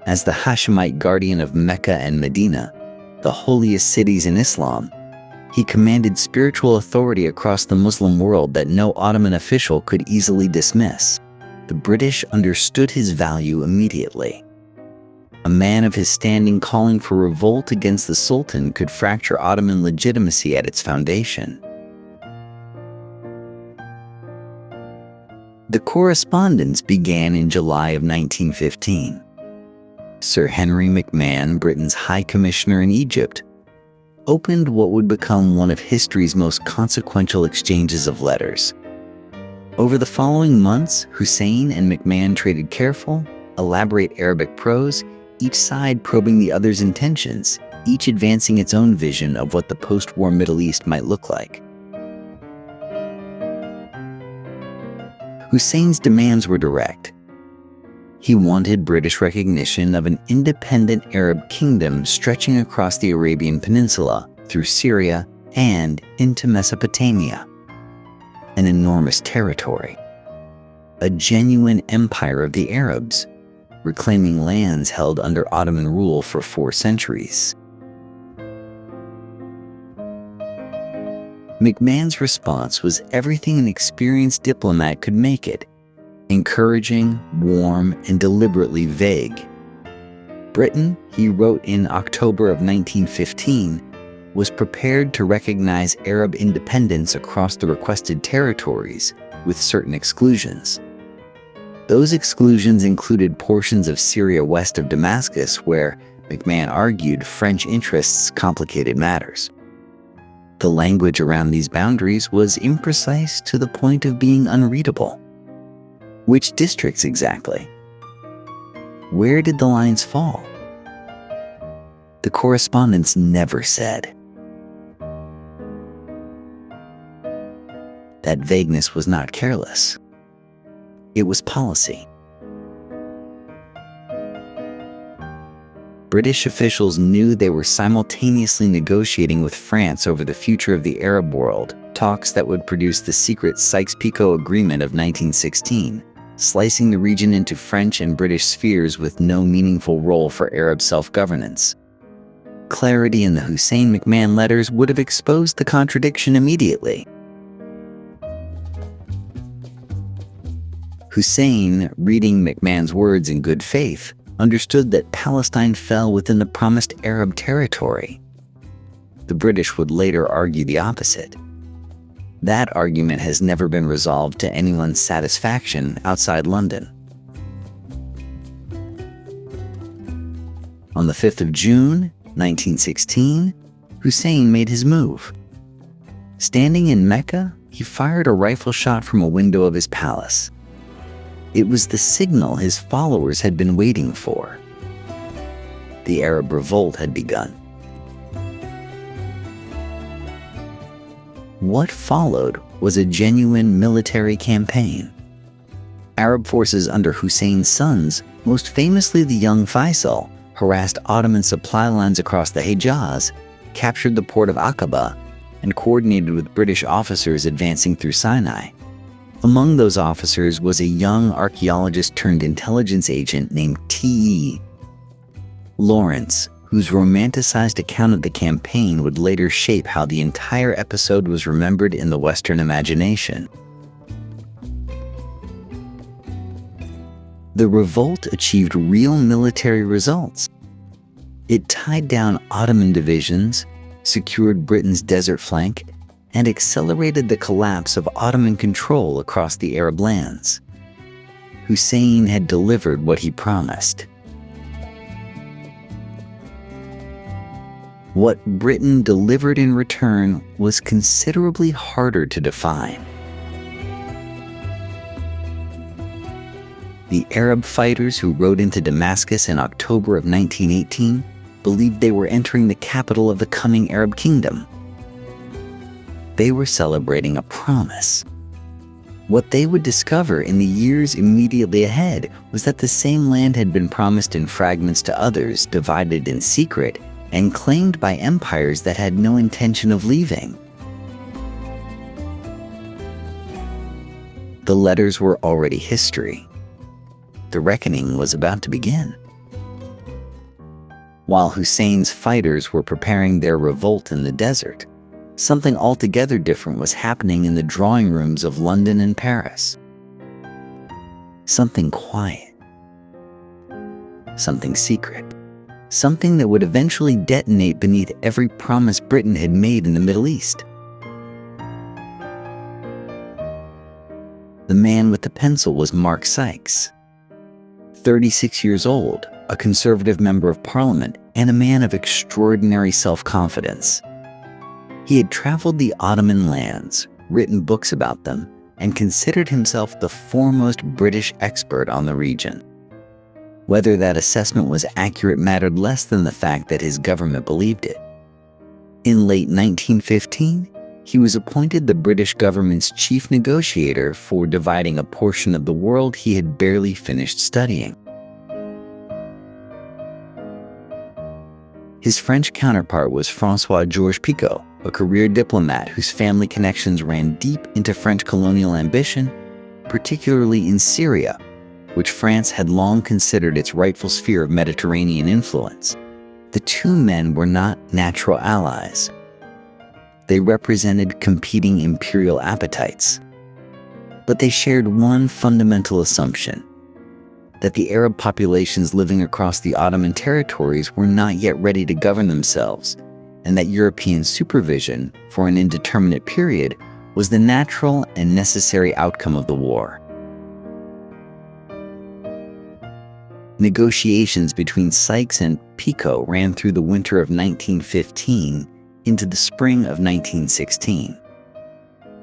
As the Hashemite guardian of Mecca and Medina, the holiest cities in Islam, he commanded spiritual authority across the Muslim world that no Ottoman official could easily dismiss. The British understood his value immediately. A man of his standing calling for revolt against the Sultan could fracture Ottoman legitimacy at its foundation. The correspondence began in July of 1915. Sir Henry McMahon, Britain's High Commissioner in Egypt, opened what would become one of history's most consequential exchanges of letters. Over the following months, Hussein and McMahon traded careful, elaborate Arabic prose, each side probing the other's intentions, each advancing its own vision of what the post-war Middle East might look like. Hussein's demands were direct. He wanted British recognition of an independent Arab kingdom stretching across the Arabian Peninsula, through Syria, and into Mesopotamia. An enormous territory. A genuine empire of the Arabs, reclaiming lands held under Ottoman rule for 4 centuries. McMahon's response was everything an experienced diplomat could make it: encouraging, warm, and deliberately vague. Britain, he wrote in October of 1915, was prepared to recognize Arab independence across the requested territories, with certain exclusions. Those exclusions included portions of Syria west of Damascus, where, McMahon argued, French interests complicated matters. The language around these boundaries was imprecise to the point of being unreadable. Which districts exactly? Where did the lines fall? The correspondence never said. That vagueness was not careless. It was policy. British officials knew they were simultaneously negotiating with France over the future of the Arab world, talks that would produce the secret Sykes-Picot Agreement of 1916, slicing the region into French and British spheres with no meaningful role for Arab self-governance. Clarity in the Hussein-McMahon letters would have exposed the contradiction immediately. Hussein, reading McMahon's words in good faith, understood that Palestine fell within the promised Arab territory. The British would later argue the opposite. That argument has never been resolved to anyone's satisfaction outside London. On the 5th of June, 1916, Hussein made his move. Standing in Mecca, he fired a rifle shot from a window of his palace. It was the signal his followers had been waiting for. The Arab Revolt had begun. What followed was a genuine military campaign. Arab forces under Hussein's sons, most famously the young Faisal, harassed Ottoman supply lines across the Hejaz, captured the port of Aqaba, and coordinated with British officers advancing through Sinai. Among those officers was a young archaeologist turned intelligence agent named T.E. Lawrence, whose romanticized account of the campaign would later shape how the entire episode was remembered in the Western imagination. The revolt achieved real military results. It tied down Ottoman divisions, secured Britain's desert flank, and accelerated the collapse of Ottoman control across the Arab lands. Hussein had delivered what he promised. What Britain delivered in return was considerably harder to define. The Arab fighters who rode into Damascus in October of 1918 believed they were entering the capital of the coming Arab kingdom. They were celebrating a promise. What they would discover in the years immediately ahead was that the same land had been promised in fragments to others, divided in secret, and claimed by empires that had no intention of leaving. The letters were already history. The reckoning was about to begin. While Hussein's fighters were preparing their revolt in the desert, something altogether different was happening in the drawing rooms of London and Paris. Something quiet. Something secret. Something that would eventually detonate beneath every promise Britain had made in the Middle East. The man with the pencil was Mark Sykes. 36 years old, a conservative member of parliament, and a man of extraordinary self-confidence. He had traveled the Ottoman lands, written books about them, and considered himself the foremost British expert on the region. Whether that assessment was accurate mattered less than the fact that his government believed it. In late 1915, he was appointed the British government's chief negotiator for dividing a portion of the world he had barely finished studying. His French counterpart was François-Georges Picot, a career diplomat whose family connections ran deep into French colonial ambition, particularly in Syria, which France had long considered its rightful sphere of Mediterranean influence. The two men were not natural allies. They represented competing imperial appetites. But they shared one fundamental assumption: that the Arab populations living across the Ottoman territories were not yet ready to govern themselves, and that European supervision for an indeterminate period was the natural and necessary outcome of the war. Negotiations between Sykes and Picot ran through the winter of 1915 into the spring of 1916.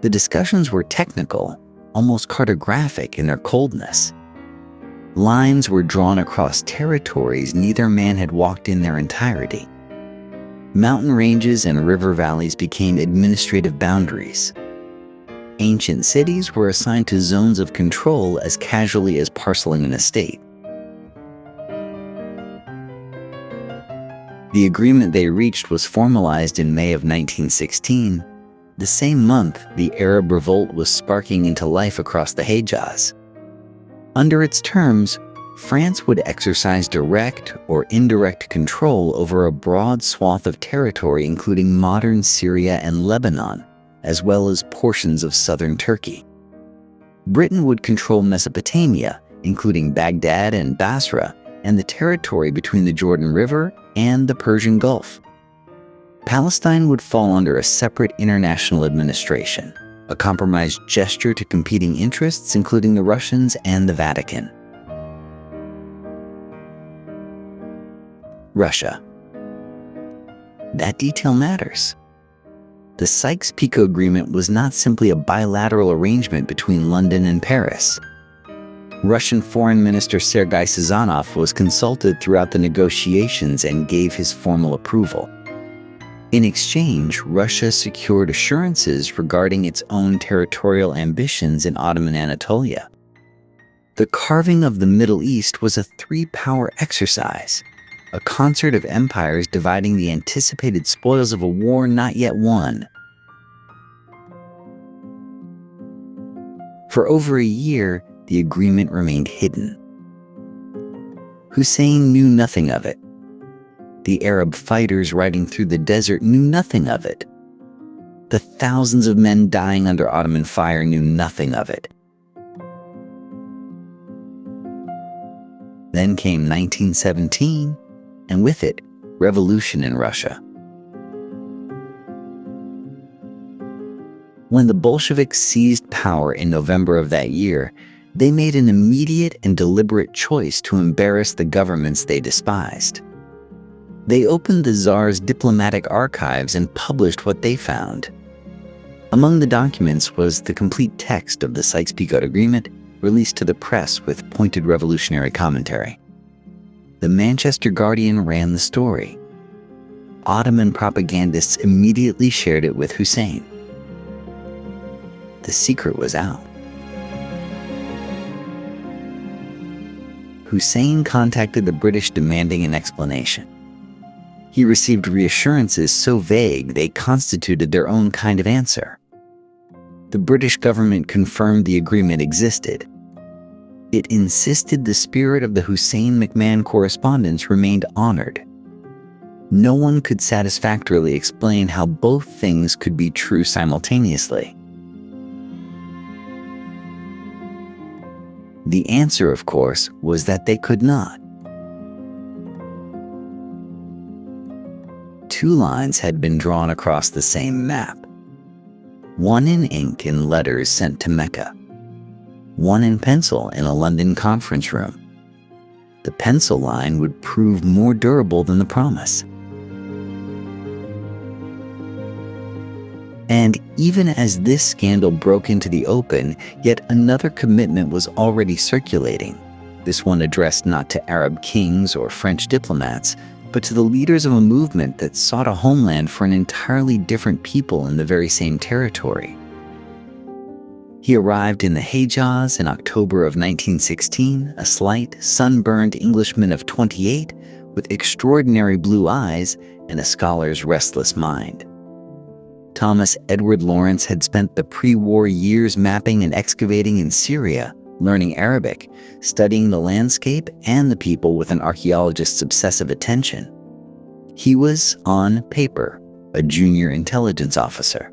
The discussions were technical, almost cartographic in their coldness. Lines were drawn across territories neither man had walked in their entirety. Mountain ranges and river valleys became administrative boundaries. Ancient cities were assigned to zones of control as casually as parceling an estate. The agreement they reached was formalized in May of 1916. The same month, the Arab Revolt was sparking into life across the Hejaz. Under its terms, France would exercise direct or indirect control over a broad swath of territory including modern Syria and Lebanon, as well as portions of southern Turkey. Britain would control Mesopotamia, including Baghdad and Basra, and the territory between the Jordan River and the Persian Gulf. Palestine would fall under a separate international administration, a compromise gesture to competing interests, including the Russians and the Vatican. Russia. That detail matters. The Sykes-Picot Agreement was not simply a bilateral arrangement between London and Paris. Russian Foreign Minister Sergei Sazonov was consulted throughout the negotiations and gave his formal approval. In exchange, Russia secured assurances regarding its own territorial ambitions in Ottoman Anatolia. The carving of the Middle East was a three-power exercise, a concert of empires dividing the anticipated spoils of a war not yet won. For over a year, the agreement remained hidden. Hussein knew nothing of it. The Arab fighters riding through the desert knew nothing of it. The thousands of men dying under Ottoman fire knew nothing of it. Then came 1917, and with it, revolution in Russia. When the Bolsheviks seized power in November of that year, they made an immediate and deliberate choice to embarrass the governments they despised. They opened the Tsar's diplomatic archives and published what they found. Among the documents was the complete text of the Sykes-Picot Agreement, released to the press with pointed revolutionary commentary. The Manchester Guardian ran the story. Ottoman propagandists immediately shared it with Hussein. The secret was out. Hussein contacted the British demanding an explanation. He received reassurances so vague they constituted their own kind of answer. The British government confirmed the agreement existed. It insisted the spirit of the Hussein-McMahon correspondence remained honored. No one could satisfactorily explain how both things could be true simultaneously. The answer, of course, was that they could not. Two lines had been drawn across the same map. One in ink in letters sent to Mecca. One in pencil in a London conference room. The pencil line would prove more durable than the promise. And even as this scandal broke into the open, yet another commitment was already circulating, this one addressed not to Arab kings or French diplomats, but to the leaders of a movement that sought a homeland for an entirely different people in the very same territory. He arrived in the Hejaz in October of 1916, a slight, sunburned Englishman of 28 with extraordinary blue eyes and a scholar's restless mind. Thomas Edward Lawrence had spent the pre-war years mapping and excavating in Syria, learning Arabic, studying the landscape and the people with an archaeologist's obsessive attention. He was, on paper, a junior intelligence officer.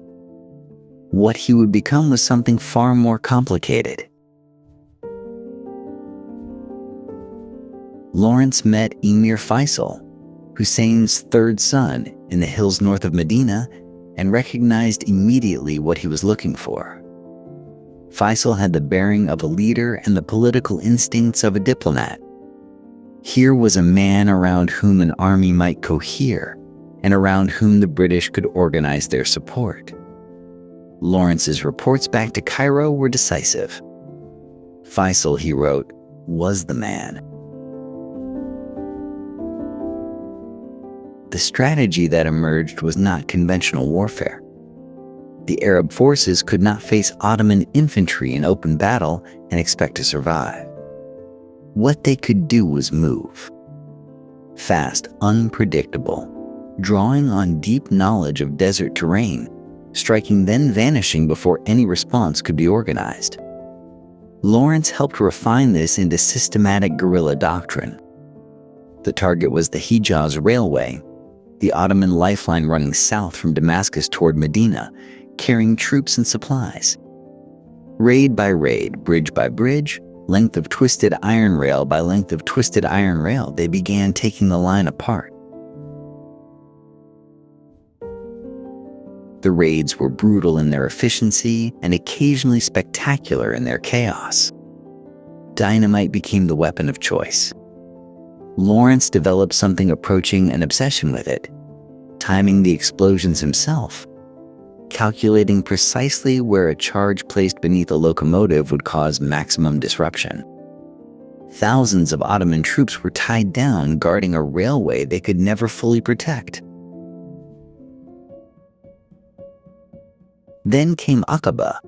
What he would become was something far more complicated. Lawrence met Emir Faisal, Hussein's third son, in the hills north of Medina, and recognized immediately what he was looking for. Faisal had the bearing of a leader and the political instincts of a diplomat. Here was a man around whom an army might cohere, and around whom the British could organize their support. Lawrence's reports back to Cairo were decisive. Faisal, he wrote, was the man. The strategy that emerged was not conventional warfare. The Arab forces could not face Ottoman infantry in open battle and expect to survive. What they could do was move. Fast, unpredictable, drawing on deep knowledge of desert terrain, striking then vanishing before any response could be organized. Lawrence helped refine this into systematic guerrilla doctrine. The target was the Hejaz Railway, the Ottoman lifeline running south from Damascus toward Medina, carrying troops and supplies. Raid by raid, bridge by bridge, length of twisted iron rail by length of twisted iron rail, they began taking the line apart. The raids were brutal in their efficiency and occasionally spectacular in their chaos. Dynamite became the weapon of choice. Lawrence developed something approaching an obsession with it, timing the explosions himself, calculating precisely where a charge placed beneath a locomotive would cause maximum disruption. Thousands of Ottoman troops were tied down guarding a railway they could never fully protect. Then came Aqaba.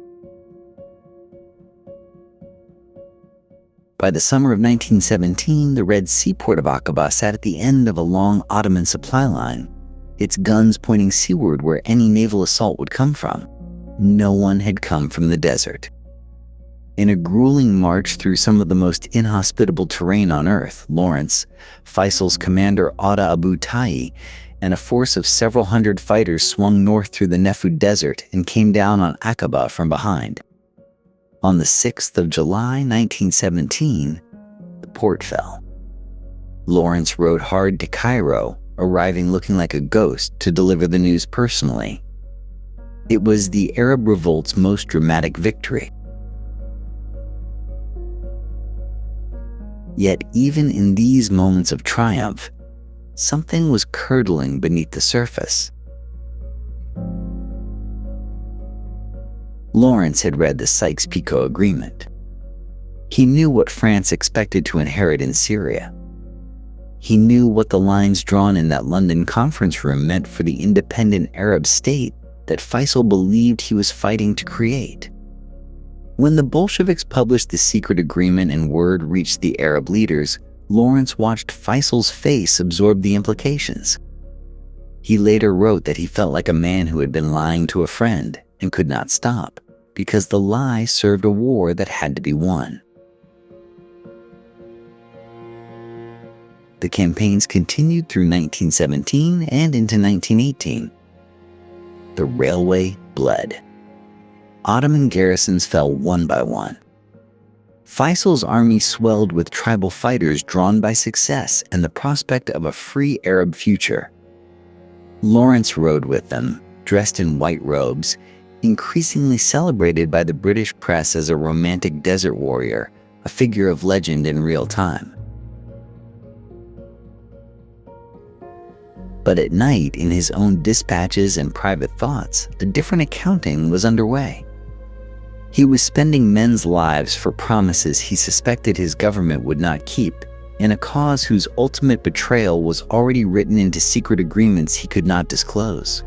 By the summer of 1917, the Red Sea port of Aqaba sat at the end of a long Ottoman supply line, its guns pointing seaward where any naval assault would come from. No one had come from the desert. In a grueling march through some of the most inhospitable terrain on earth, Lawrence, Faisal's commander Atta Abu Tayi, and a force of several hundred fighters swung north through the Nefud Desert and came down on Aqaba from behind. On the 6th of July, 1917, the port fell. Lawrence rode hard to Cairo, arriving looking like a ghost to deliver the news personally. It was the Arab Revolt's most dramatic victory. Yet even in these moments of triumph, something was curdling beneath the surface. Lawrence had read the Sykes-Picot Agreement. He knew what France expected to inherit in Syria. He knew what the lines drawn in that London conference room meant for the independent Arab state that Faisal believed he was fighting to create. When the Bolsheviks published the secret agreement and word reached the Arab leaders, Lawrence watched Faisal's face absorb the implications. He later wrote that he felt like a man who had been lying to a friend and could not stop, because the lie served a war that had to be won. The campaigns continued through 1917 and into 1918. The railway bled. Ottoman garrisons fell one by one. Faisal's army swelled with tribal fighters drawn by success and the prospect of a free Arab future. Lawrence rode with them, dressed in white robes, increasingly celebrated by the British press as a romantic desert warrior, a figure of legend in real time. But at night, in his own dispatches and private thoughts, a different accounting was underway. He was spending men's lives for promises he suspected his government would not keep, in a cause whose ultimate betrayal was already written into secret agreements he could not disclose.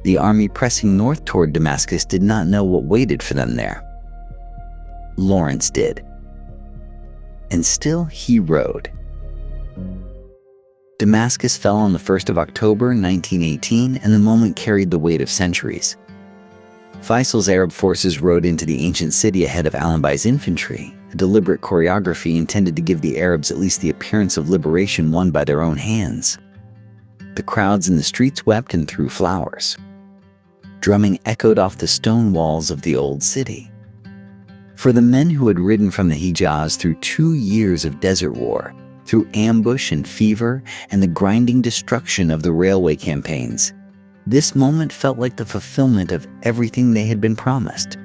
The army pressing north toward Damascus did not know what waited for them there. Lawrence did. And still he rode. Damascus fell on the 1st of October, 1918, and the moment carried the weight of centuries. Faisal's Arab forces rode into the ancient city ahead of Allenby's infantry, a deliberate choreography intended to give the Arabs at least the appearance of liberation won by their own hands. The crowds in the streets wept and threw flowers. Drumming echoed off the stone walls of the old city. For the men who had ridden from the Hijaz through 2 years of desert war, through ambush and fever and the grinding destruction of the railway campaigns, this moment felt like the fulfillment of everything they had been promised.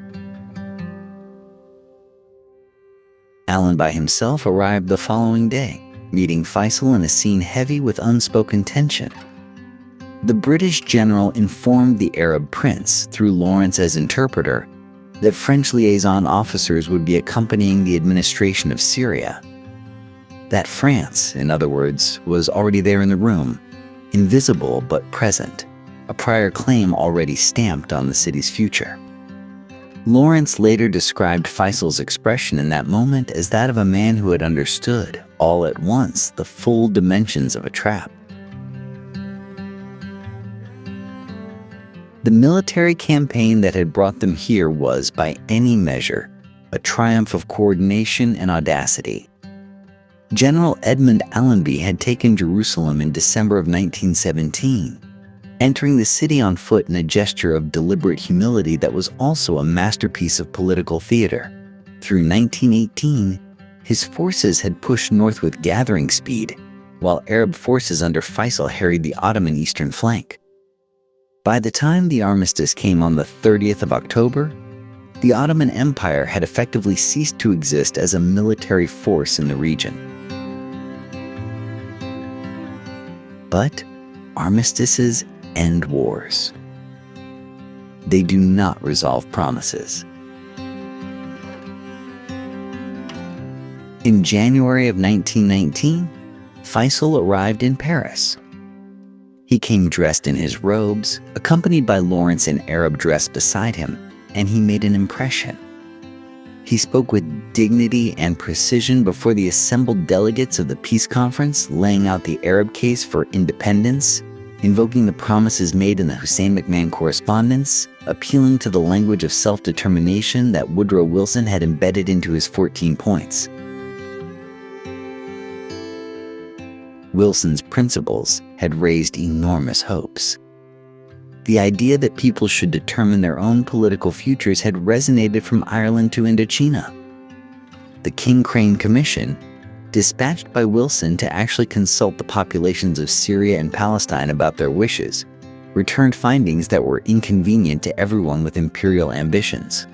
Allenby himself arrived the following day, meeting Faisal in a scene heavy with unspoken tension. The British general informed the Arab prince, through Lawrence as interpreter, that French liaison officers would be accompanying the administration of Syria. That France, in other words, was already there in the room, invisible but present, a prior claim already stamped on the city's future. Lawrence later described Faisal's expression in that moment as that of a man who had understood, all at once, the full dimensions of a trap. The military campaign that had brought them here was, by any measure, a triumph of coordination and audacity. General Edmund Allenby had taken Jerusalem in December of 1917, entering the city on foot in a gesture of deliberate humility that was also a masterpiece of political theater. Through 1918, his forces had pushed north with gathering speed, while Arab forces under Faisal harried the Ottoman eastern flank. By the time the armistice came on the 30th of October, the Ottoman Empire had effectively ceased to exist as a military force in the region. But armistices end wars. They do not resolve promises. In January of 1919, Faisal arrived in Paris. He came dressed in his robes, accompanied by Lawrence in Arab dress beside him, and he made an impression. He spoke with dignity and precision before the assembled delegates of the peace conference, laying out the Arab case for independence, invoking the promises made in the Hussein McMahon correspondence, appealing to the language of self-determination that Woodrow Wilson had embedded into his 14 points. Wilson's principles had raised enormous hopes. The idea that people should determine their own political futures had resonated from Ireland to Indochina. The King Crane Commission, dispatched by Wilson to actually consult the populations of Syria and Palestine about their wishes, returned findings that were inconvenient to everyone with imperial ambitions.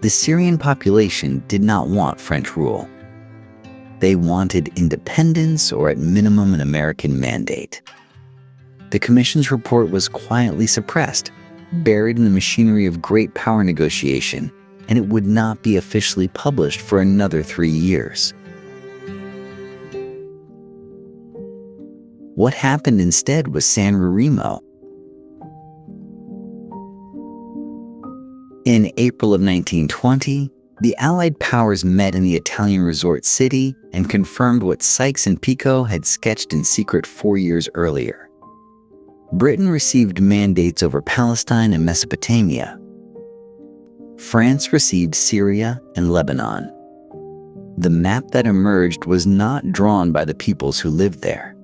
The Syrian population did not want French rule. They wanted independence or at minimum an American mandate. The Commission's report was quietly suppressed, buried in the machinery of great power negotiation, and it would not be officially published for another 3 years. What happened instead was San Remo. In April of 1920, the Allied powers met in the Italian resort city and confirmed what Sykes and Picot had sketched in secret 4 years earlier. Britain received mandates over Palestine and Mesopotamia. France received Syria and Lebanon. The map that emerged was not drawn by the peoples who lived there.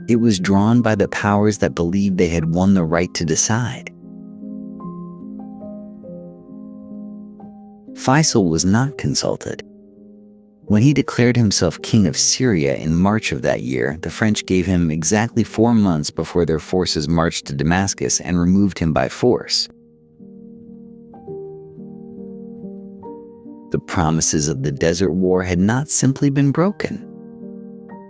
It was drawn by the powers that believed they had won the right to decide. Faisal was not consulted. When he declared himself king of Syria in March of that year, the French gave him exactly 4 months before their forces marched to Damascus and removed him by force. The promises of the Desert War had not simply been broken.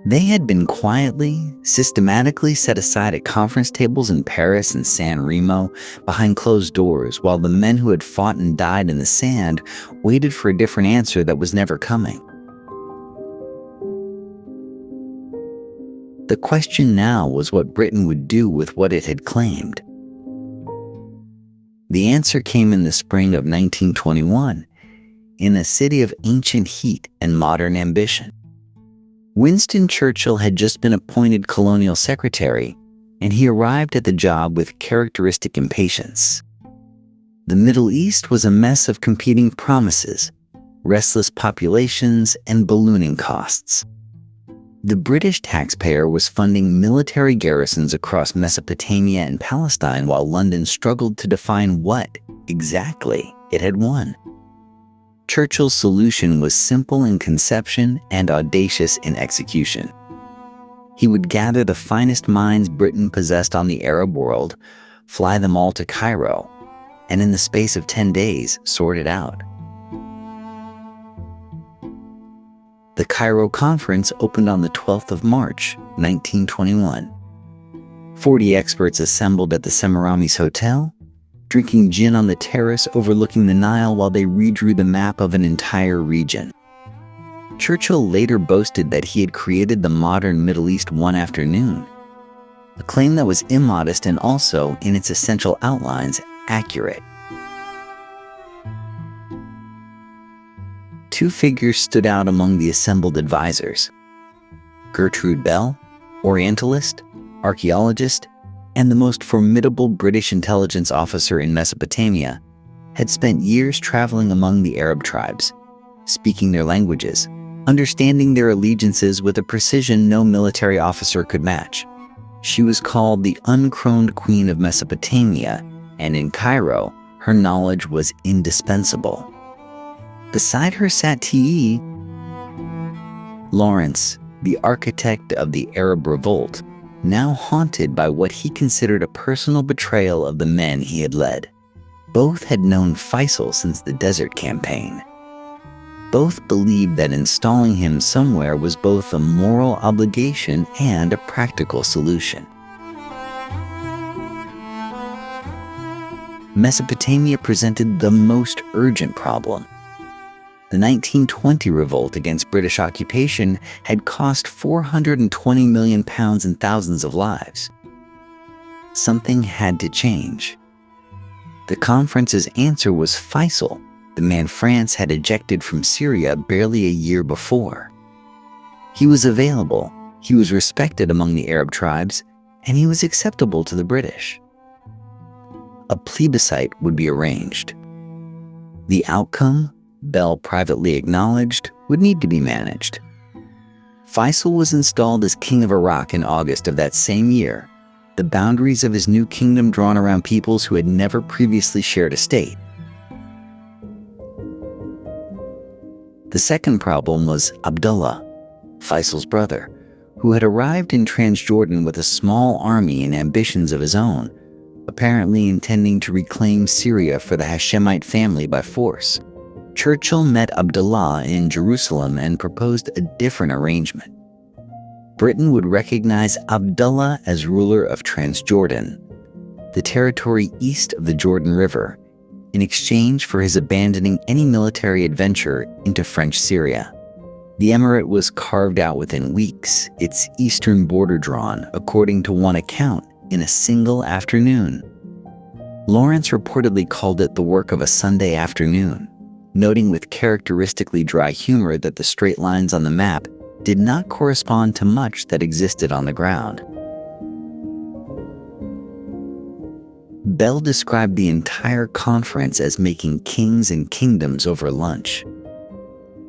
They had been quietly, systematically set aside at conference tables in Paris and San Remo behind closed doors, while the men who had fought and died in the sand waited for a different answer that was never coming. The question now was what Britain would do with what it had claimed. The answer came in the spring of 1921, in a city of ancient heat and modern ambition. Winston Churchill had just been appointed colonial secretary, and he arrived at the job with characteristic impatience. The Middle East was a mess of competing promises, restless populations, and ballooning costs. The British taxpayer was funding military garrisons across Mesopotamia and Palestine while London struggled to define what, exactly, it had won. Churchill's solution was simple in conception and audacious in execution. He would gather the finest minds Britain possessed on the Arab world, fly them all to Cairo, and in the space of 10 days, sort it out. The Cairo Conference opened on the 12th of March, 1921. 40 experts assembled at the Semiramis Hotel, drinking gin on the terrace overlooking the Nile while they redrew the map of an entire region. Churchill later boasted that he had created the modern Middle East one afternoon, a claim that was immodest and also, in its essential outlines, accurate. Two figures stood out among the assembled advisors. Gertrude Bell, Orientalist, archaeologist, and the most formidable British intelligence officer in Mesopotamia, had spent years traveling among the Arab tribes, speaking their languages, understanding their allegiances with a precision no military officer could match. She was called the uncrowned queen of Mesopotamia, and in Cairo, her knowledge was indispensable. Beside her sat T.E. Lawrence, the architect of the Arab Revolt, now haunted by what he considered a personal betrayal of the men he had led. Both had known Faisal since the Desert Campaign. Both believed that installing him somewhere was both a moral obligation and a practical solution. Mesopotamia presented the most urgent problem. The 1920 revolt against British occupation had cost £420 million and thousands of lives. Something had to change. The conference's answer was Faisal, the man France had ejected from Syria barely a year before. He was available, he was respected among the Arab tribes, and he was acceptable to the British. A plebiscite would be arranged. The outcome, Bell privately acknowledged, would need to be managed. Faisal was installed as king of Iraq in August of that same year, the boundaries of his new kingdom drawn around peoples who had never previously shared a state. The second problem was Abdullah, Faisal's brother, who had arrived in Transjordan with a small army and ambitions of his own, apparently intending to reclaim Syria for the Hashemite family by force. Churchill met Abdullah in Jerusalem and proposed a different arrangement. Britain would recognize Abdullah as ruler of Transjordan, the territory east of the Jordan River, in exchange for his abandoning any military adventure into French Syria. The emirate was carved out within weeks, its eastern border drawn, according to one account, in a single afternoon. Lawrence reportedly called it the work of a Sunday afternoon, noting with characteristically dry humor that the straight lines on the map did not correspond to much that existed on the ground. Bell described the entire conference as making kings and kingdoms over lunch.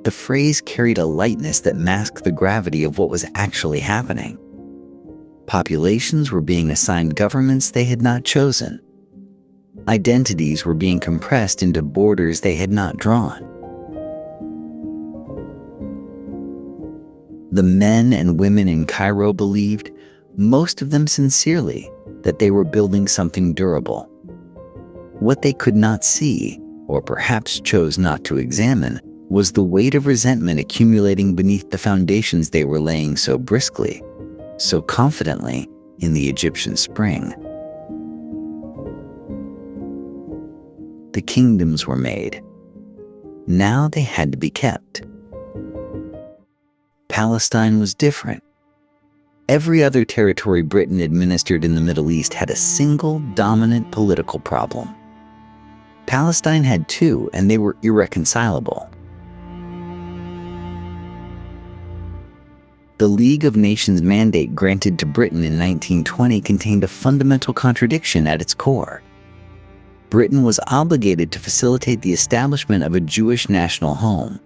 The phrase carried a lightness that masked the gravity of what was actually happening. Populations were being assigned governments they had not chosen. Identities were being compressed into borders they had not drawn. The men and women in Cairo believed, most of them sincerely, that they were building something durable. What they could not see, or perhaps chose not to examine, was the weight of resentment accumulating beneath the foundations they were laying so briskly, so confidently, in the Egyptian spring. The kingdoms were made. Now they had to be kept. Palestine was different. Every other territory Britain administered in the Middle East had a single dominant political problem. Palestine had two, and they were irreconcilable. The League of Nations mandate granted to Britain in 1920 contained a fundamental contradiction at its core. Britain was obligated to facilitate the establishment of a Jewish national home,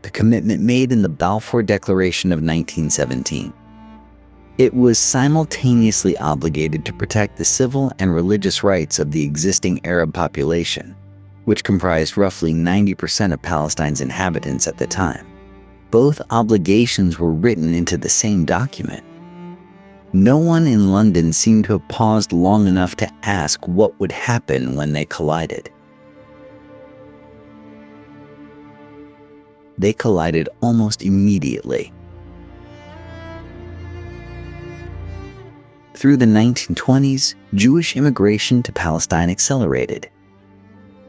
the commitment made in the Balfour Declaration of 1917. It was simultaneously obligated to protect the civil and religious rights of the existing Arab population, which comprised roughly 90% of Palestine's inhabitants at the time. Both obligations were written into the same document. No one in London seemed to have paused long enough to ask what would happen when they collided. They collided almost immediately. Through the 1920s, Jewish immigration to Palestine accelerated.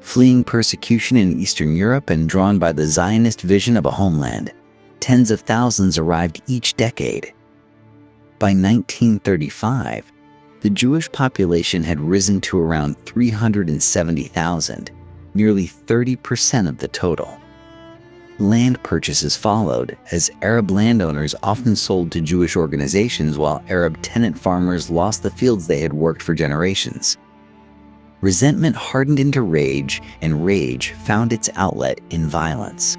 Fleeing persecution in Eastern Europe and drawn by the Zionist vision of a homeland, tens of thousands arrived each decade. By 1935, the Jewish population had risen to around 370,000, nearly 30% of the total. Land purchases followed, as Arab landowners often sold to Jewish organizations while Arab tenant farmers lost the fields they had worked for generations. Resentment hardened into rage, and rage found its outlet in violence.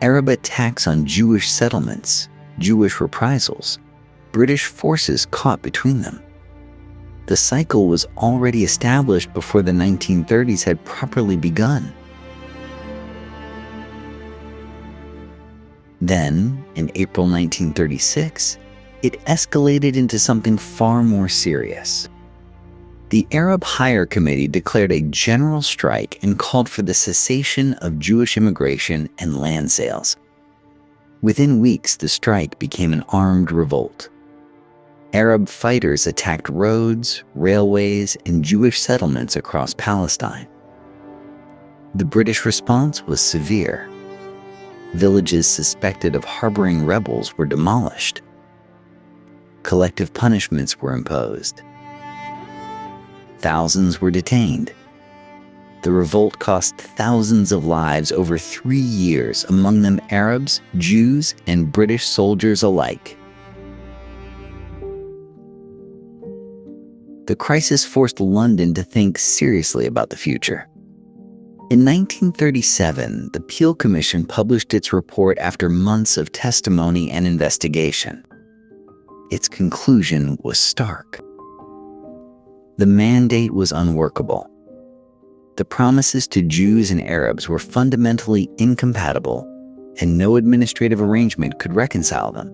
Arab attacks on Jewish settlements, Jewish reprisals, British forces caught between them. The cycle was already established before the 1930s had properly begun. Then, in April 1936, it escalated into something far more serious. The Arab Higher Committee declared a general strike and called for the cessation of Jewish immigration and land sales. Within weeks, the strike became an armed revolt. Arab fighters attacked roads, railways, and Jewish settlements across Palestine. The British response was severe. Villages suspected of harboring rebels were demolished. Collective punishments were imposed. Thousands were detained. The revolt cost thousands of lives over 3 years, among them Arabs, Jews, and British soldiers alike. The crisis forced London to think seriously about the future. In 1937, the Peel Commission published its report after months of testimony and investigation. Its conclusion was stark. The mandate was unworkable. The promises to Jews and Arabs were fundamentally incompatible, and no administrative arrangement could reconcile them.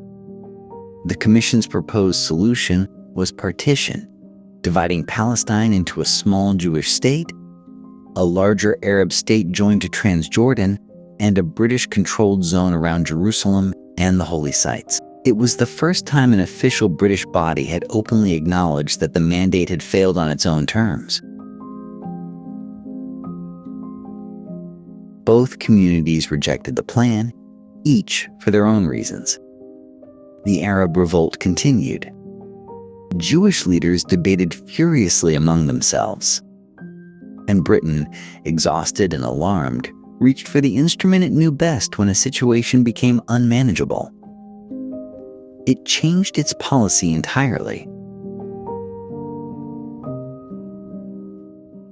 The Commission's proposed solution was partition, dividing Palestine into a small Jewish state, a larger Arab state joined to Transjordan, and a British-controlled zone around Jerusalem and the holy sites. It was the first time an official British body had openly acknowledged that the mandate had failed on its own terms. Both communities rejected the plan, each for their own reasons. The Arab Revolt continued. Jewish leaders debated furiously among themselves. And Britain, exhausted and alarmed, reached for the instrument it knew best when a situation became unmanageable. It changed its policy entirely.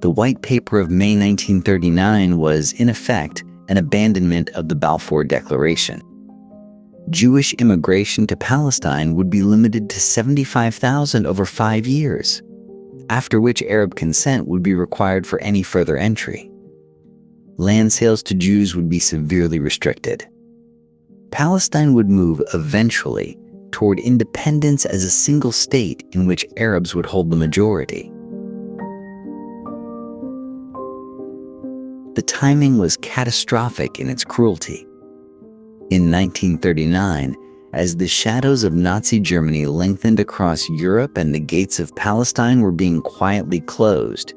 The White Paper of May 1939 was, in effect, an abandonment of the Balfour Declaration. Jewish immigration to Palestine would be limited to 75,000 over 5 years, after which Arab consent would be required for any further entry. Land sales to Jews would be severely restricted. Palestine would move eventually toward independence as a single state in which Arabs would hold the majority. The timing was catastrophic in its cruelty. In 1939, as the shadows of Nazi Germany lengthened across Europe and the gates of Palestine were being quietly closed,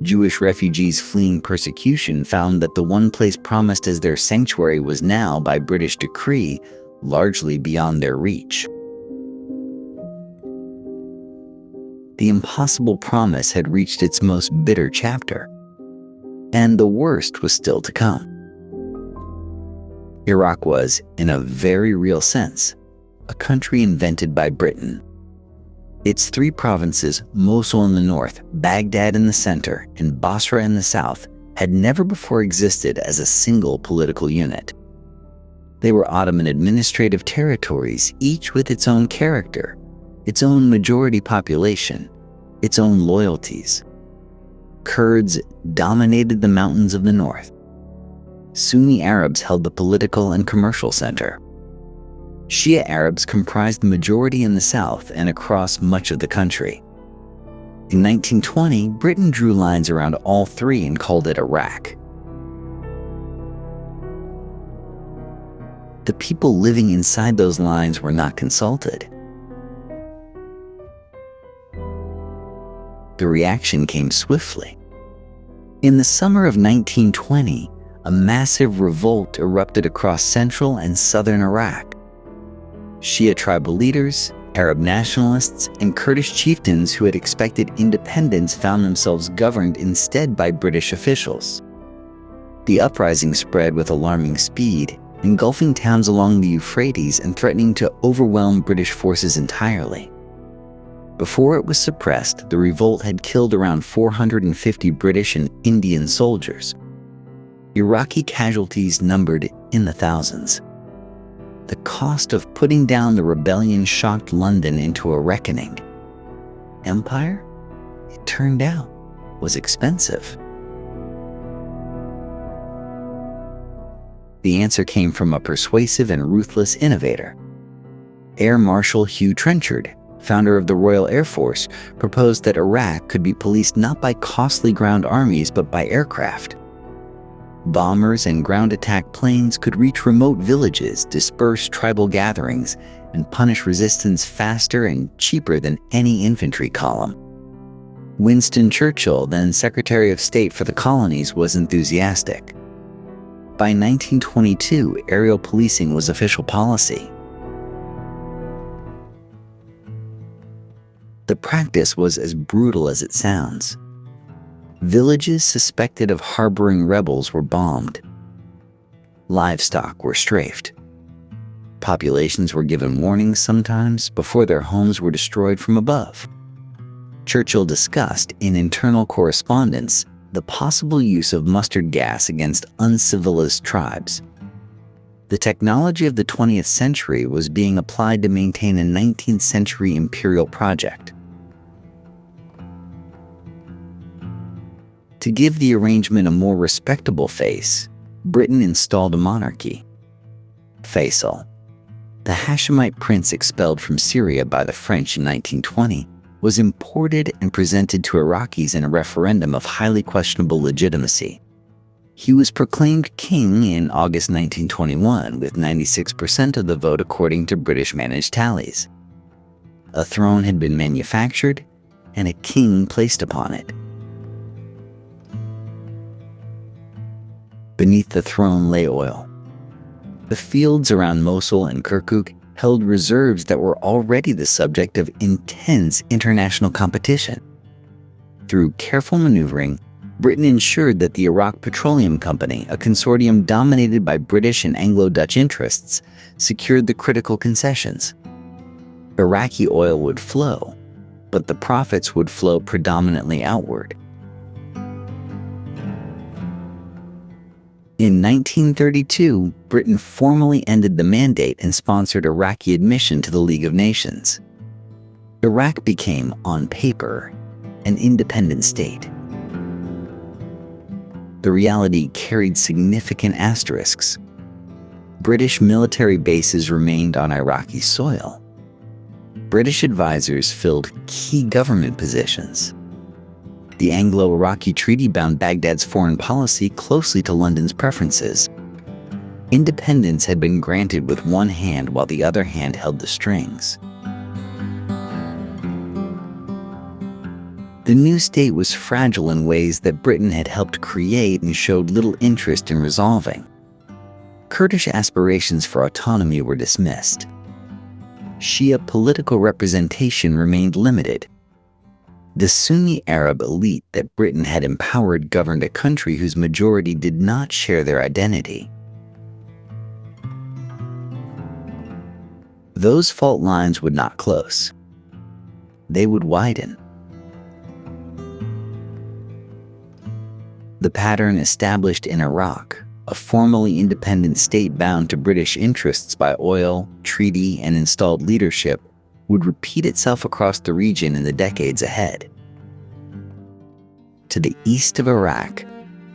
Jewish refugees fleeing persecution found that the one place promised as their sanctuary was now, by British decree, largely beyond their reach. The impossible promise had reached its most bitter chapter, and the worst was still to come. Iraq was, in a very real sense, a country invented by Britain. Its 3 provinces, Mosul in the north, Baghdad in the center, and Basra in the south, had never before existed as a single political unit. They were Ottoman administrative territories, each with its own character, its own majority population, its own loyalties. Kurds dominated the mountains of the north. Sunni Arabs held the political and commercial center. Shia Arabs comprised the majority in the south and across much of the country. In 1920, Britain drew lines around all 3 and called it Iraq. The people living inside those lines were not consulted. The reaction came swiftly. In the summer of 1920, a massive revolt erupted across central and southern Iraq. Shia tribal leaders, Arab nationalists, and Kurdish chieftains who had expected independence found themselves governed instead by British officials. The uprising spread with alarming speed, engulfing towns along the Euphrates and threatening to overwhelm British forces entirely. Before it was suppressed, the revolt had killed around 450 British and Indian soldiers. Iraqi casualties numbered in the thousands. the cost of putting down the rebellion shocked London into a reckoning. Empire, it turned out, was expensive. The answer came from a persuasive and ruthless innovator. Air Marshal Hugh Trenchard, founder of the Royal Air Force, proposed that Iraq could be policed not by costly ground armies but by aircraft. Bombers and ground attack planes could reach remote villages, disperse tribal gatherings, and punish resistance faster and cheaper than any infantry column. Winston Churchill, then Secretary of State for the Colonies, was enthusiastic. By 1922, aerial policing was official policy. The practice was as brutal as it sounds. Villages suspected of harboring rebels were bombed. Livestock were strafed. Populations were given warnings sometimes before their homes were destroyed from above. Churchill discussed in internal correspondence the possible use of mustard gas against uncivilized tribes. The technology of the 20th century was being applied to maintain a 19th century imperial project. To give the arrangement a more respectable face, Britain installed a monarchy. Faisal, the Hashemite prince expelled from Syria by the French in 1920, was imported and presented to Iraqis in a referendum of highly questionable legitimacy. He was proclaimed king in August 1921 with 96% of the vote according to British-managed tallies. A throne had been manufactured and a king placed upon it. Beneath the throne lay oil. The fields around Mosul and Kirkuk held reserves that were already the subject of intense international competition. Through careful maneuvering, Britain ensured that the Iraq Petroleum Company, a consortium dominated by British and Anglo-Dutch interests, secured the critical concessions. Iraqi oil would flow, but the profits would flow predominantly outward. In 1932, Britain formally ended the mandate and sponsored Iraqi admission to the League of Nations. Iraq became, on paper, an independent state. The reality carried significant asterisks. British military bases remained on Iraqi soil. British advisors filled key government positions. The Anglo-Iraqi Treaty bound Baghdad's foreign policy closely to London's preferences. Independence had been granted with one hand while the other hand held the strings. The new state was fragile in ways that Britain had helped create and showed little interest in resolving. Kurdish aspirations for autonomy were dismissed. Shia political representation remained limited. The Sunni Arab elite that Britain had empowered governed a country whose majority did not share their identity. Those fault lines would not close. They would widen. The pattern established in Iraq, a formally independent state bound to British interests by oil, treaty, and installed leadership, would repeat itself across the region in the decades ahead. To the east of Iraq,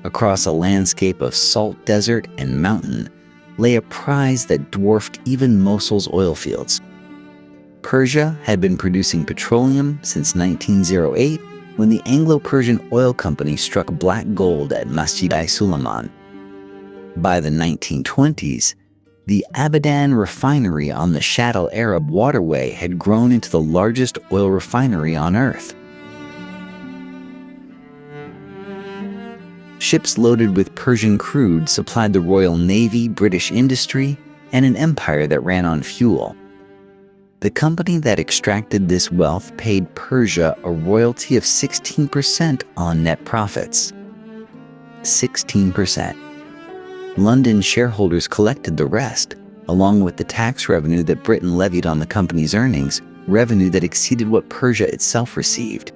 across a landscape of salt desert and mountain, lay a prize that dwarfed even Mosul's oil fields. Persia had been producing petroleum since 1908 when the Anglo-Persian Oil Company struck black gold at Masjid-i-Sulayman. By the 1920s, the Abadan refinery on the Shatt al-Arab waterway had grown into the largest oil refinery on Earth. Ships loaded with Persian crude supplied the Royal Navy, British industry, and an empire that ran on fuel. The company that extracted this wealth paid Persia a royalty of 16% on net profits. 16%. London shareholders collected the rest, along with the tax revenue that Britain levied on the company's earnings, revenue that exceeded what Persia itself received.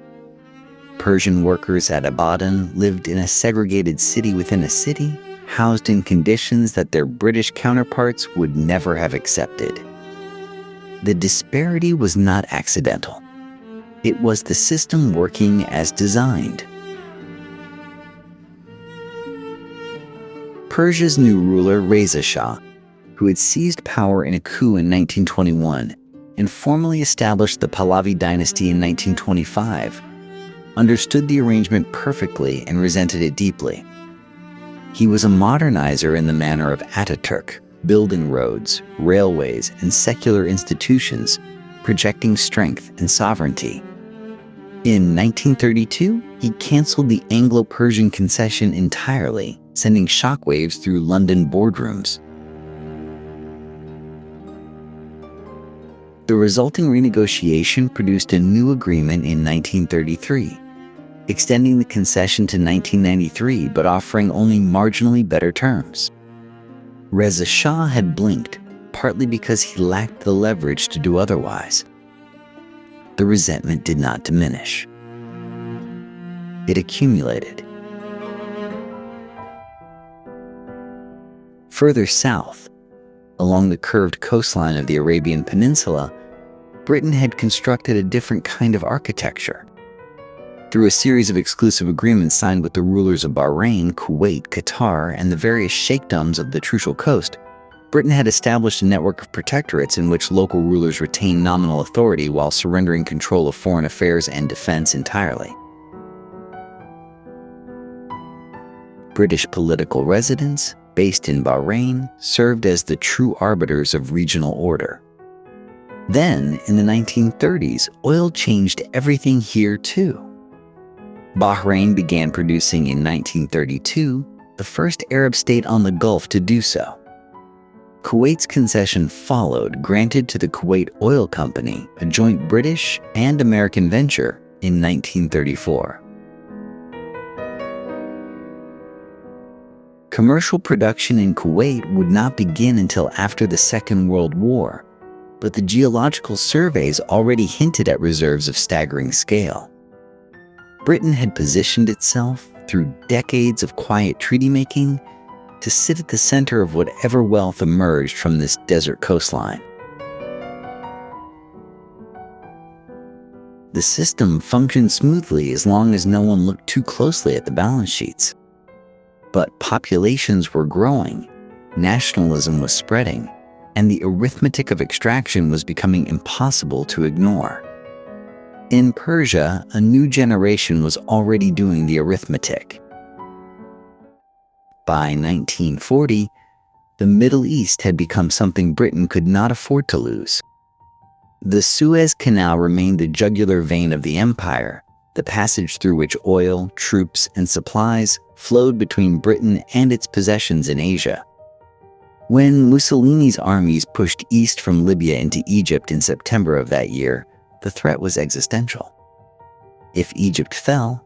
Persian workers at Abadan lived in a segregated city within a city, housed in conditions that their British counterparts would never have accepted. The disparity was not accidental. It was the system working as designed. Persia's new ruler, Reza Shah, who had seized power in a coup in 1921 and formally established the Pahlavi dynasty in 1925, understood the arrangement perfectly and resented it deeply. He was a modernizer in the manner of Ataturk, building roads, railways, and secular institutions, projecting strength and sovereignty. In 1932, he canceled the Anglo-Persian concession entirely, sending shockwaves through London boardrooms. The resulting renegotiation produced a new agreement in 1933, extending the concession to 1993 but offering only marginally better terms. Reza Shah had blinked, partly because he lacked the leverage to do otherwise. The resentment did not diminish. It accumulated. Further south, along the curved coastline of the Arabian Peninsula, Britain had constructed a different kind of architecture. Through a series of exclusive agreements signed with the rulers of Bahrain, Kuwait, Qatar, and the various sheikdoms of the Trucial Coast, Britain had established a network of protectorates in which local rulers retained nominal authority while surrendering control of foreign affairs and defense entirely. British political residents, based in Bahrain, served as the true arbiters of regional order. Then, in the 1930s, oil changed everything here too. Bahrain began producing in 1932, the first Arab state on the Gulf to do so. Kuwait's concession followed, granted to the Kuwait Oil Company, a joint British and American venture, in 1934. Commercial production in Kuwait would not begin until after the Second World War, but the geological surveys already hinted at reserves of staggering scale. Britain had positioned itself, through decades of quiet treaty-making, to sit at the center of whatever wealth emerged from this desert coastline. The system functioned smoothly as long as no one looked too closely at the balance sheets. But populations were growing, nationalism was spreading, and the arithmetic of extraction was becoming impossible to ignore. In Persia, a new generation was already doing the arithmetic. By 1940, the Middle East had become something Britain could not afford to lose. The Suez Canal remained the jugular vein of the empire, the passage through which oil, troops, and supplies flowed between Britain and its possessions in Asia. When Mussolini's armies pushed east from Libya into Egypt in September of that year, the threat was existential. If Egypt fell,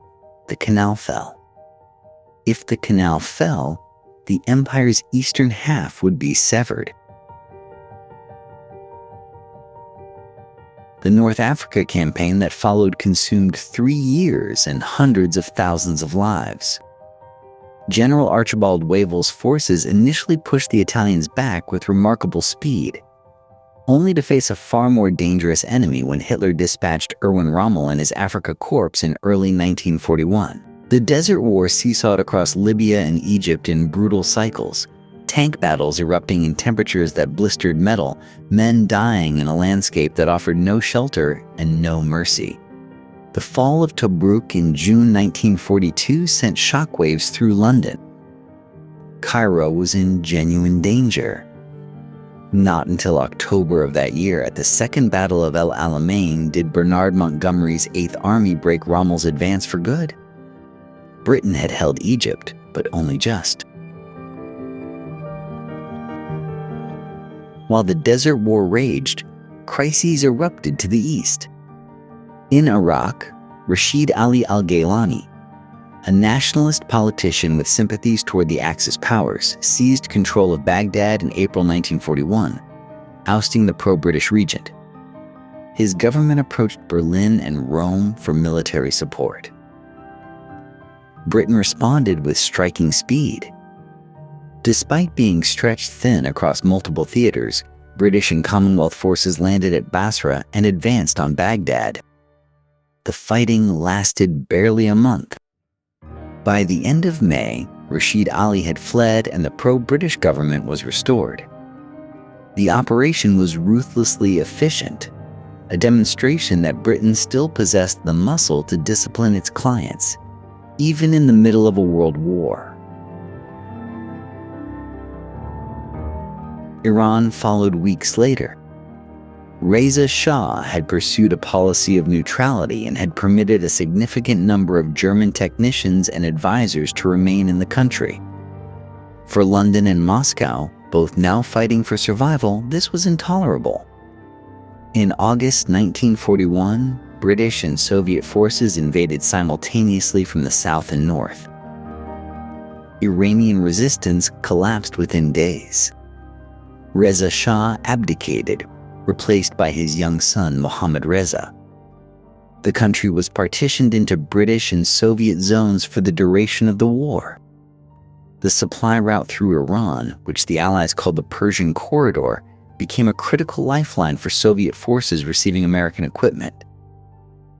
the canal fell. If the canal fell, the empire's eastern half would be severed. The North Africa campaign that followed consumed 3 years and hundreds of thousands of lives. General Archibald Wavell's forces initially pushed the Italians back with remarkable speed, only to face a far more dangerous enemy when Hitler dispatched Erwin Rommel and his Afrika Korps in early 1941. The Desert War seesawed across Libya and Egypt in brutal cycles, tank battles erupting in temperatures that blistered metal, men dying in a landscape that offered no shelter and no mercy. The fall of Tobruk in June 1942 sent shockwaves through London. Cairo was in genuine danger. Not until October of that year, at the Second Battle of El Alamein, did Bernard Montgomery's 8th Army break Rommel's advance for good. Britain had held Egypt, but only just. While the Desert War raged, crises erupted to the east. In Iraq, Rashid Ali al-Gaylani, a nationalist politician with sympathies toward the Axis powers, seized control of Baghdad in April 1941, ousting the pro-British regent. His government approached Berlin and Rome for military support. Britain responded with striking speed. Despite being stretched thin across multiple theaters, British and Commonwealth forces landed at Basra and advanced on Baghdad. The fighting lasted barely a month. By the end of May, Rashid Ali had fled and the pro-British government was restored. The operation was ruthlessly efficient, a demonstration that Britain still possessed the muscle to discipline its clients, even in the middle of a world war. Iran followed weeks later. Reza Shah had pursued a policy of neutrality and had permitted a significant number of German technicians and advisors to remain in the country. For London and Moscow, both now fighting for survival, this was intolerable. In August 1941, British and Soviet forces invaded simultaneously from the south and north. Iranian resistance collapsed within days. Reza Shah abdicated, replaced by his young son Mohammad Reza. The country was partitioned into British and Soviet zones for the duration of the war. The supply route through Iran, which the Allies called the Persian Corridor, became a critical lifeline for Soviet forces receiving American equipment.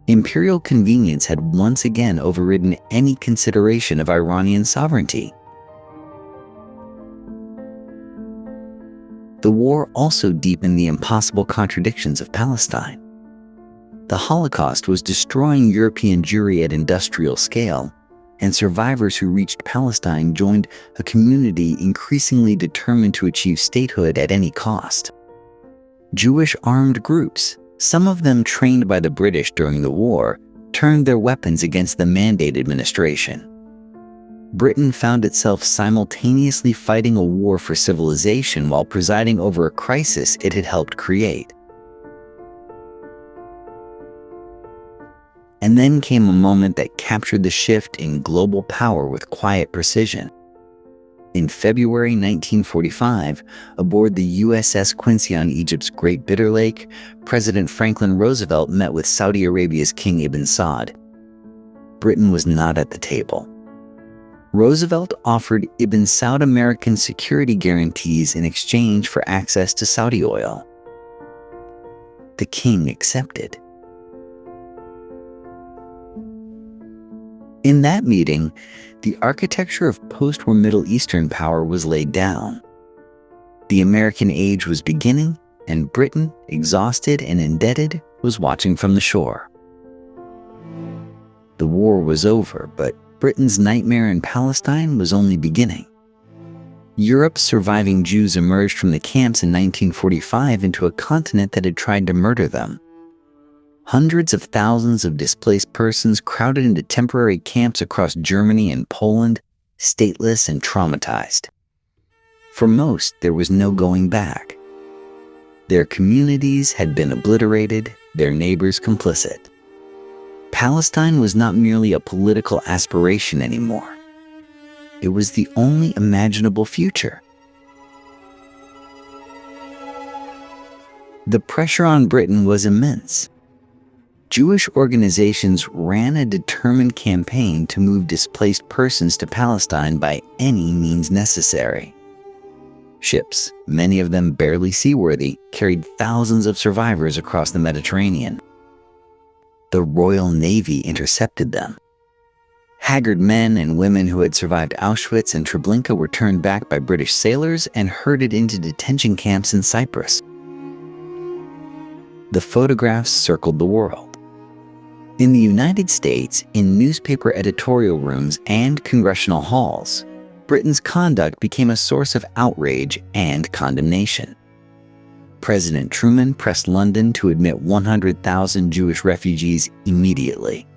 Imperial convenience had once again overridden any consideration of Iranian sovereignty. The war also deepened the impossible contradictions of Palestine. The Holocaust was destroying European Jewry at industrial scale, and survivors who reached Palestine joined a community increasingly determined to achieve statehood at any cost. Jewish armed groups, some of them trained by the British during the war, turned their weapons against the Mandate administration. Britain found itself simultaneously fighting a war for civilization while presiding over a crisis it had helped create. And then came a moment that captured the shift in global power with quiet precision. In February 1945, aboard the USS Quincy on Egypt's Great Bitter Lake, President Franklin Roosevelt met with Saudi Arabia's King Ibn Saud. Britain was not at the table. Roosevelt offered Ibn Saud American security guarantees in exchange for access to Saudi oil. The king accepted. In that meeting, the architecture of post-war Middle Eastern power was laid down. The American age was beginning, and Britain, exhausted and indebted, was watching from the shore. The war was over, but Britain's nightmare in Palestine was only beginning. Europe's surviving Jews emerged from the camps in 1945 into a continent that had tried to murder them. Hundreds of thousands of displaced persons crowded into temporary camps across Germany and Poland, stateless and traumatized. For most, there was no going back. Their communities had been obliterated, their neighbors complicit. Palestine was not merely a political aspiration anymore. It was the only imaginable future. The pressure on Britain was immense. Jewish organizations ran a determined campaign to move displaced persons to Palestine by any means necessary. Ships, many of them barely seaworthy, carried thousands of survivors across the Mediterranean. The Royal Navy intercepted them. Haggard men and women who had survived Auschwitz and Treblinka were turned back by British sailors and herded into detention camps in Cyprus. The photographs circled the world. In the United States, in newspaper editorial rooms and congressional halls, Britain's conduct became a source of outrage and condemnation. President Truman pressed London to admit 100,000 Jewish refugees immediately.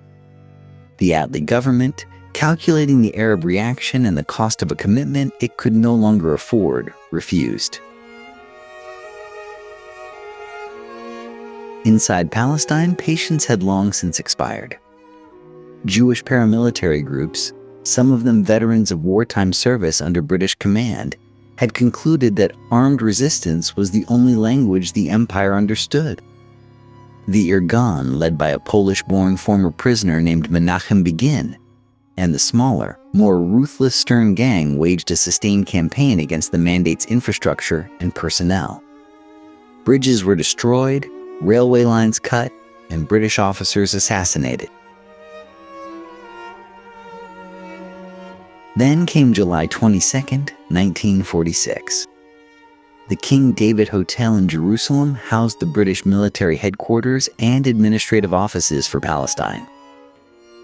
The Attlee government, calculating the Arab reaction and the cost of a commitment it could no longer afford, refused. Inside Palestine, patience had long since expired. Jewish paramilitary groups, some of them veterans of wartime service under British command, had concluded that armed resistance was the only language the empire understood. The Irgun, led by a Polish-born former prisoner named Menachem Begin, and the smaller, more ruthless Stern Gang waged a sustained campaign against the mandate's infrastructure and personnel. Bridges were destroyed, railway lines cut, and British officers assassinated. Then came July 22, 1946. The King David Hotel in Jerusalem housed the British military headquarters and administrative offices for Palestine.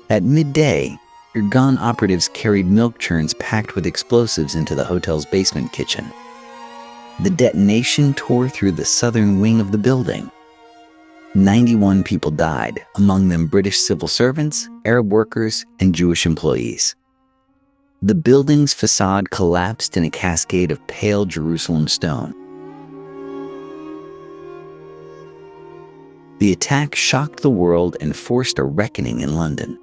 At midday, Irgun operatives carried milk churns packed with explosives into the hotel's basement kitchen. The detonation tore through the southern wing of the building. 91 people died, among them British civil servants, Arab workers, and Jewish employees. The building's facade collapsed in a cascade of pale Jerusalem stone. The attack shocked the world and forced a reckoning in London.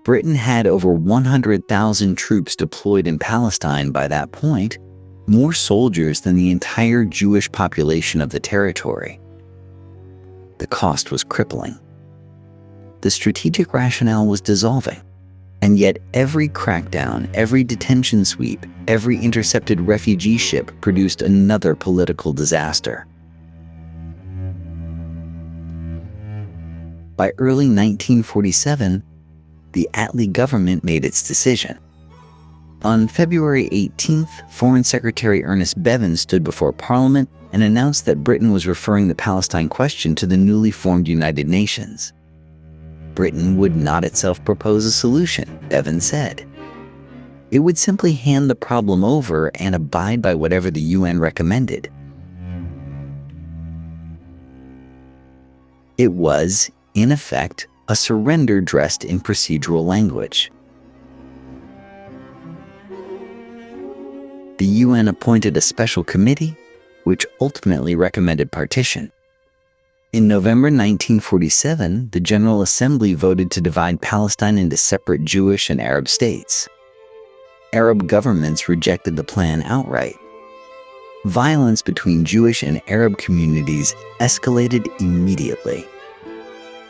Britain had over 100,000 troops deployed in Palestine by that point, more soldiers than the entire Jewish population of the territory. The cost was crippling. The strategic rationale was dissolving. And yet every crackdown, every detention sweep, every intercepted refugee ship produced another political disaster. By early 1947, the Attlee government made its decision. On February 18th, Foreign Secretary Ernest Bevin stood before Parliament and announced that Britain was referring the Palestine question to the newly formed United Nations. Britain would not itself propose a solution, Bevin said. It would simply hand the problem over and abide by whatever the UN recommended. It was, in effect, a surrender dressed in procedural language. The UN appointed a special committee, which ultimately recommended partition. In November 1947, the General Assembly voted to divide Palestine into separate Jewish and Arab states. Arab governments rejected the plan outright. Violence between Jewish and Arab communities escalated immediately.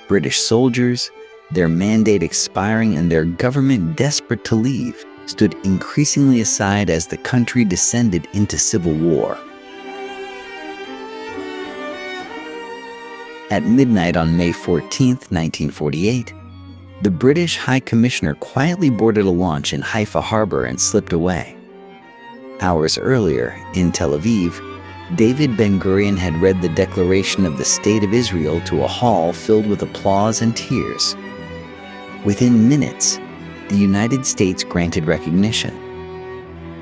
British soldiers, their mandate expiring and their government desperate to leave, stood increasingly aside as the country descended into civil war. At midnight on May 14, 1948, the British High Commissioner quietly boarded a launch in Haifa harbor and slipped away. Hours earlier, in Tel Aviv, David Ben-Gurion had read the declaration of the State of Israel to a hall filled with applause and tears. Within minutes, the United States granted recognition.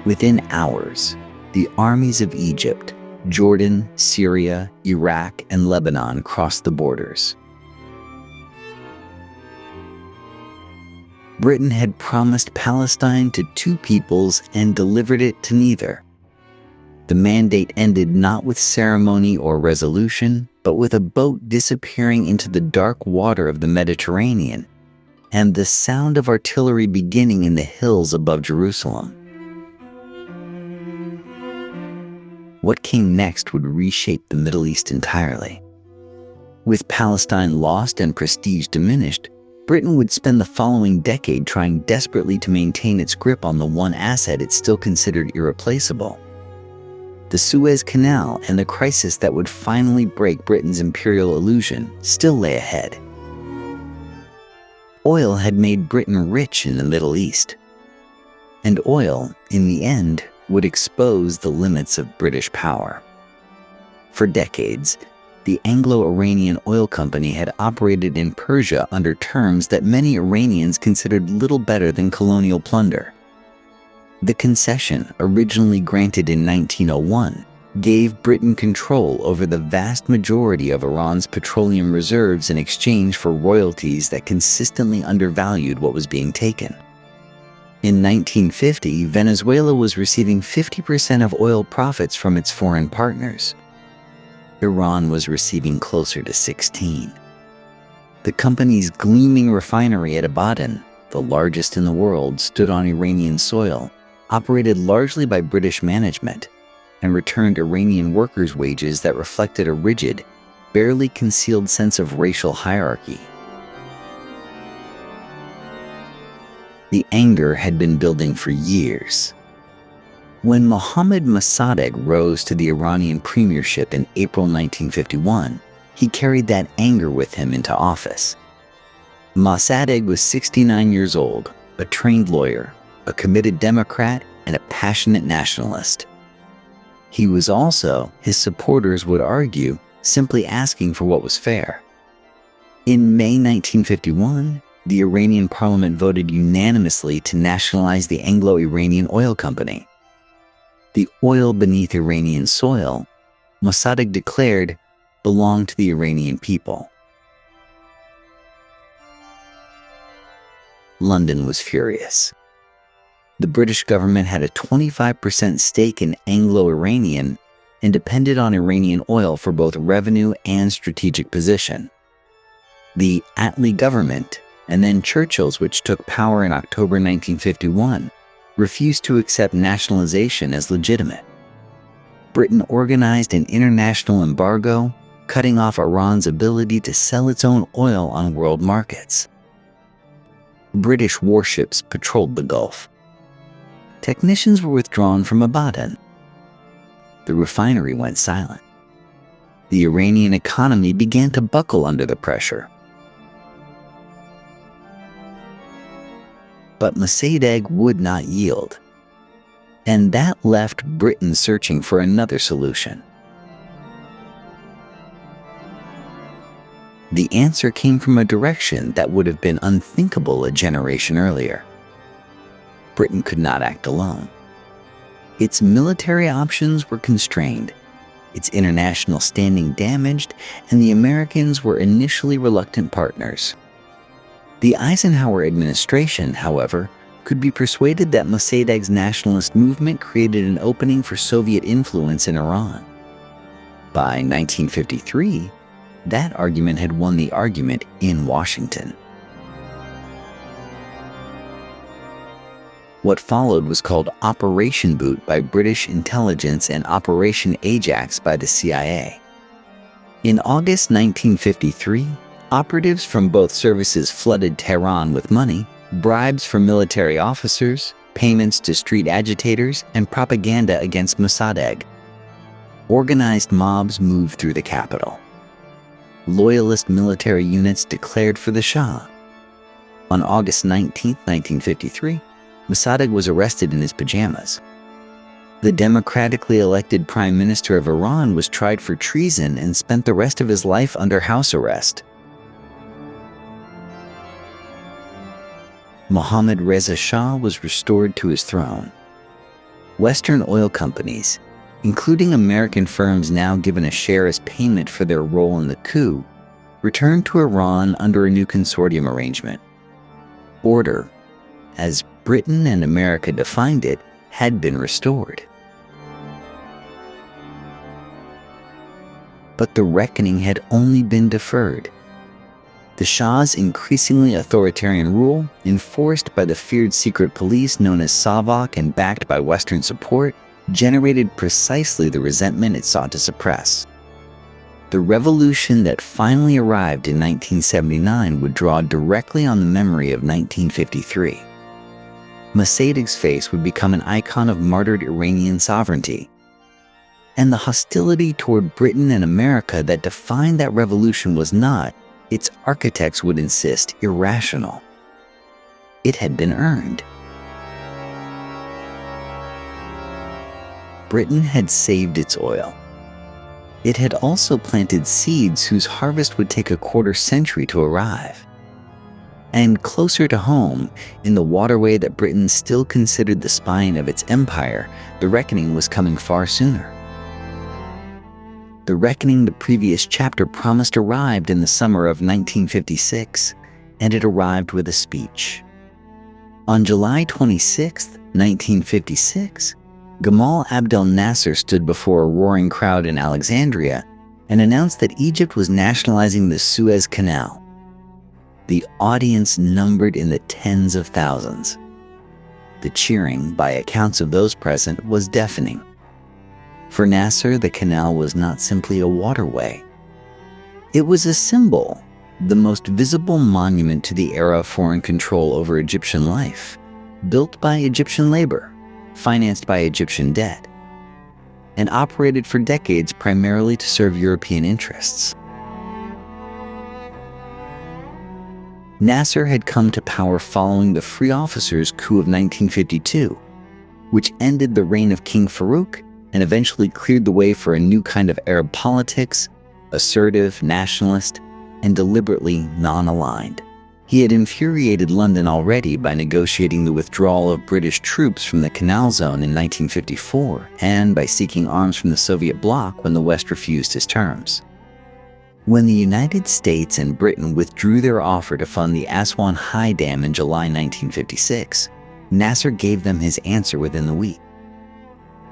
Within hours, the armies of Egypt, Jordan, Syria, Iraq, and Lebanon crossed the borders. Britain had promised Palestine to two peoples and delivered it to neither. The mandate ended not with ceremony or resolution, but with a boat disappearing into the dark water of the Mediterranean, and the sound of artillery beginning in the hills above Jerusalem. What came next would reshape the Middle East entirely. With Palestine lost and prestige diminished, Britain would spend the following decade trying desperately to maintain its grip on the one asset it still considered irreplaceable. The Suez Canal and the crisis that would finally break Britain's imperial illusion still lay ahead. Oil had made Britain rich in the Middle East. And oil, in the end, would expose the limits of British power. For decades, the Anglo-Iranian Oil Company had operated in Persia under terms that many Iranians considered little better than colonial plunder. The concession, originally granted in 1901, gave Britain control over the vast majority of Iran's petroleum reserves in exchange for royalties that consistently undervalued what was being taken. In 1950, Venezuela was receiving 50% of oil profits from its foreign partners. Iran was receiving closer to 16%. The company's gleaming refinery at Abadan, the largest in the world, stood on Iranian soil, operated largely by British management, and returned Iranian workers' wages that reflected a rigid, barely concealed sense of racial hierarchy. The anger had been building for years. When Mohammad Mossadegh rose to the Iranian premiership in April 1951, he carried that anger with him into office. Mossadegh was 69 years old, a trained lawyer, a committed Democrat, and a passionate nationalist. He was also, his supporters would argue, simply asking for what was fair. In May 1951, the Iranian parliament voted unanimously to nationalize the Anglo-Iranian Oil Company. The oil beneath Iranian soil, Mossadegh declared, belonged to the Iranian people. London was furious. The British government had a 25% stake in Anglo-Iranian and depended on Iranian oil for both revenue and strategic position. The Attlee government, and then Churchill's, which took power in October 1951, refused to accept nationalization as legitimate. Britain organized an international embargo, cutting off Iran's ability to sell its own oil on world markets. British warships patrolled the Gulf. Technicians were withdrawn from Abadan. The refinery went silent. The Iranian economy began to buckle under the pressure. But Mossadegh would not yield, and that left Britain searching for another solution. The answer came from a direction that would have been unthinkable a generation earlier. Britain could not act alone. Its military options were constrained, its international standing damaged, and the Americans were initially reluctant partners. The Eisenhower administration, however, could be persuaded that Mossadegh's nationalist movement created an opening for Soviet influence in Iran. By 1953, that argument had won the argument in Washington. What followed was called Operation Boot by British intelligence and Operation Ajax by the CIA. In August 1953, operatives from both services flooded Tehran with money, bribes from military officers, payments to street agitators, and propaganda against Mossadegh. Organized mobs moved through the capital. Loyalist military units declared for the Shah. On August 19, 1953, Mossadegh was arrested in his pajamas. The democratically elected Prime Minister of Iran was tried for treason and spent the rest of his life under house arrest. Mohammad Reza Shah was restored to his throne. Western oil companies, including American firms now given a share as payment for their role in the coup, returned to Iran under a new consortium arrangement. Order, as Britain and America defined it, had been restored. But the reckoning had only been deferred. The Shah's increasingly authoritarian rule, enforced by the feared secret police known as Savak and backed by Western support, generated precisely the resentment it sought to suppress. The revolution that finally arrived in 1979 would draw directly on the memory of 1953. Mossadegh's face would become an icon of martyred Iranian sovereignty. And the hostility toward Britain and America that defined that revolution was not, its architects would insist, irrational. It had been earned. Britain had saved its oil. It had also planted seeds whose harvest would take a quarter century to arrive. And closer to home, in the waterway that Britain still considered the spine of its empire, the reckoning was coming far sooner. The reckoning the previous chapter promised arrived in the summer of 1956, and it arrived with a speech. On July 26, 1956, Gamal Abdel Nasser stood before a roaring crowd in Alexandria and announced that Egypt was nationalizing the Suez Canal. The audience numbered in the tens of thousands. The cheering, by accounts of those present, was deafening. For Nasser, the canal was not simply a waterway. It was a symbol, the most visible monument to the era of foreign control over Egyptian life, built by Egyptian labor, financed by Egyptian debt, and operated for decades primarily to serve European interests. Nasser had come to power following the Free Officers' coup of 1952, which ended the reign of King Farouk and eventually cleared the way for a new kind of Arab politics, assertive, nationalist, and deliberately non-aligned. He had infuriated London already by negotiating the withdrawal of British troops from the Canal Zone in 1954 and by seeking arms from the Soviet bloc when the West refused his terms. When the United States and Britain withdrew their offer to fund the Aswan High Dam in July 1956, Nasser gave them his answer within the week.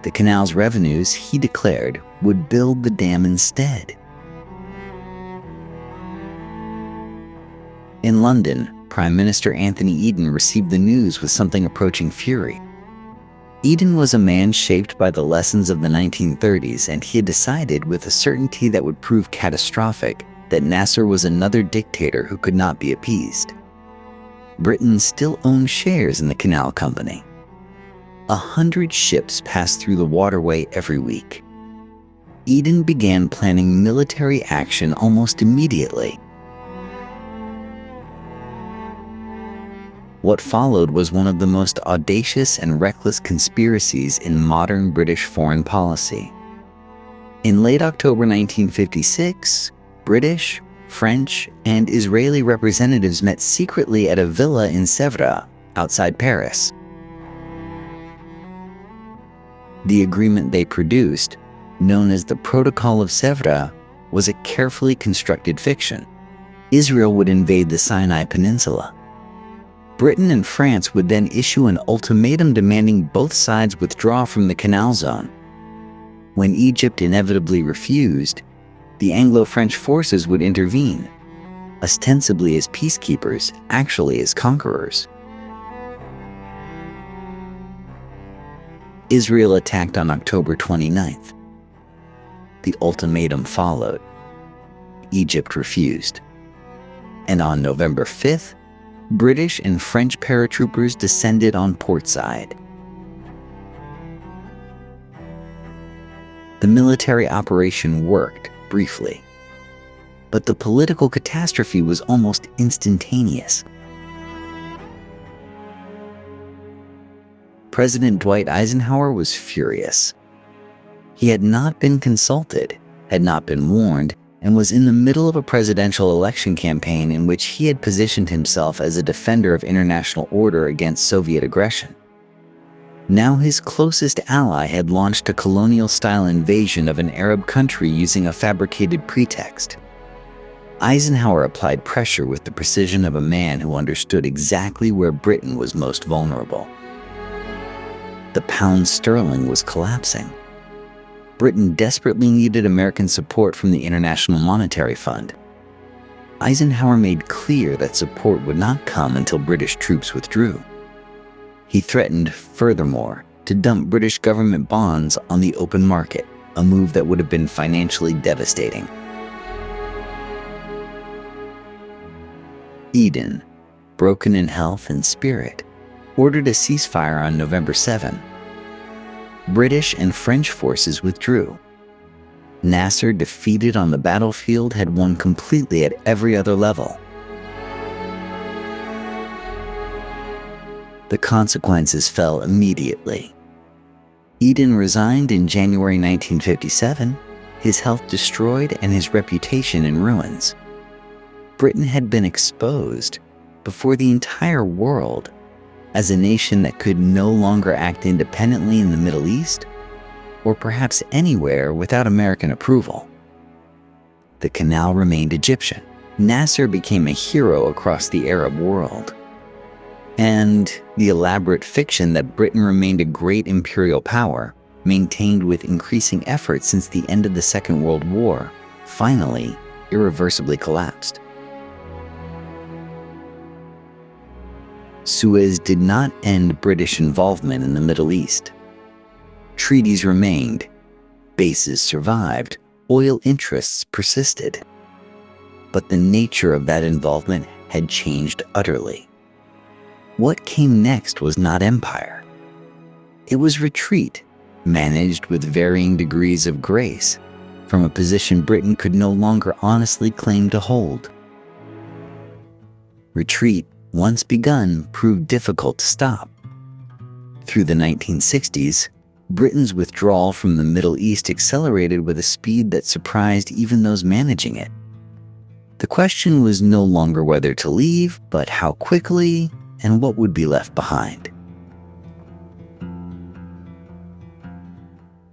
The canal's revenues, he declared, would build the dam instead. In London, Prime Minister Anthony Eden received the news with something approaching fury. Eden was a man shaped by the lessons of the 1930s, and he had decided with a certainty that would prove catastrophic that Nasser was another dictator who could not be appeased. Britain still owned shares in the canal company. 100 ships passed through the waterway every week. Eden began planning military action almost immediately. What followed was one of the most audacious and reckless conspiracies in modern British foreign policy. In late October 1956, British, French, and Israeli representatives met secretly at a villa in Sèvres, outside Paris. The agreement they produced, known as the Protocol of Sèvres, was a carefully constructed fiction. Israel would invade the Sinai Peninsula. Britain and France would then issue an ultimatum demanding both sides withdraw from the Canal Zone. When Egypt inevitably refused, the Anglo-French forces would intervene, ostensibly as peacekeepers, actually as conquerors. Israel attacked on October 29th. The ultimatum followed. Egypt refused. And on November 5th, British and French paratroopers descended on port side. The military operation worked briefly, but the political catastrophe was almost instantaneous. President Dwight Eisenhower was furious. He had not been consulted, had not been warned, and was in the middle of a presidential election campaign in which he had positioned himself as a defender of international order against Soviet aggression. Now his closest ally had launched a colonial-style invasion of an Arab country using a fabricated pretext. Eisenhower applied pressure with the precision of a man who understood exactly where Britain was most vulnerable. The pound sterling was collapsing. Britain desperately needed American support from the International Monetary Fund. Eisenhower made clear that support would not come until British troops withdrew. He threatened, furthermore, to dump British government bonds on the open market, a move that would have been financially devastating. Eden, broken in health and spirit, ordered a ceasefire on November 7. British and French forces withdrew. Nasser, defeated on the battlefield, had won completely at every other level. The consequences fell immediately. Eden resigned in January 1957, his health destroyed and his reputation in ruins. Britain had been exposed before the entire world as a nation that could no longer act independently in the Middle East, or perhaps anywhere without American approval. The canal remained Egyptian. Nasser became a hero across the Arab world. And the elaborate fiction that Britain remained a great imperial power, maintained with increasing effort since the end of the Second World War, finally, irreversibly collapsed. Suez did not end British involvement in the Middle East. Treaties remained, bases survived, oil interests persisted. But the nature of that involvement had changed utterly. What came next was not empire. It was retreat, managed with varying degrees of grace, from a position Britain could no longer honestly claim to hold. Retreat, once begun, proved difficult to stop. Through the 1960s, Britain's withdrawal from the Middle East accelerated with a speed that surprised even those managing it. The question was no longer whether to leave, but how quickly and what would be left behind.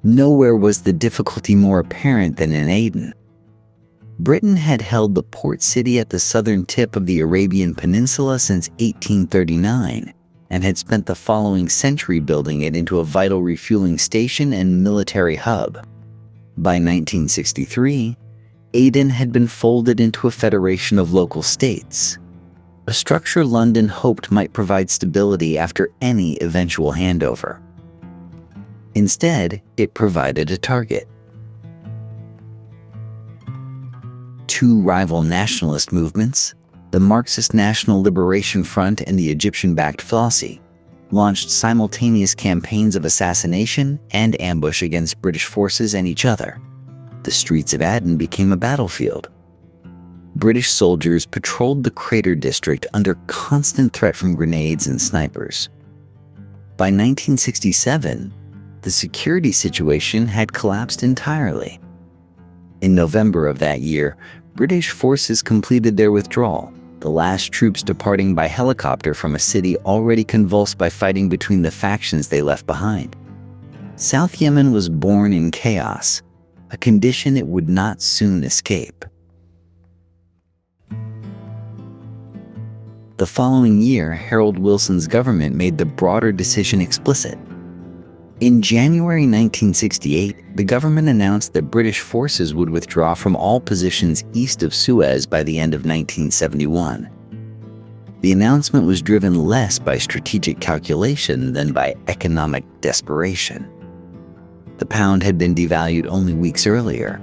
Nowhere was the difficulty more apparent than in Aden. Britain had held the port city at the southern tip of the Arabian Peninsula since 1839 and had spent the following century building it into a vital refueling station and military hub. By 1963, Aden had been folded into a federation of local states, a structure London hoped might provide stability after any eventual handover. Instead, it provided a target. Two rival nationalist movements, the Marxist National Liberation Front and the Egyptian-backed Flossie, launched simultaneous campaigns of assassination and ambush against British forces and each other. The streets of Aden became a battlefield. British soldiers patrolled the crater district under constant threat from grenades and snipers. By 1967, the security situation had collapsed entirely. In November of that year, British forces completed their withdrawal, the last troops departing by helicopter from a city already convulsed by fighting between the factions they left behind. South Yemen was born in chaos, a condition it would not soon escape. The following year, Harold Wilson's government made the broader decision explicit. In January 1968, the government announced that British forces would withdraw from all positions east of Suez by the end of 1971. The announcement was driven less by strategic calculation than by economic desperation. The pound had been devalued only weeks earlier.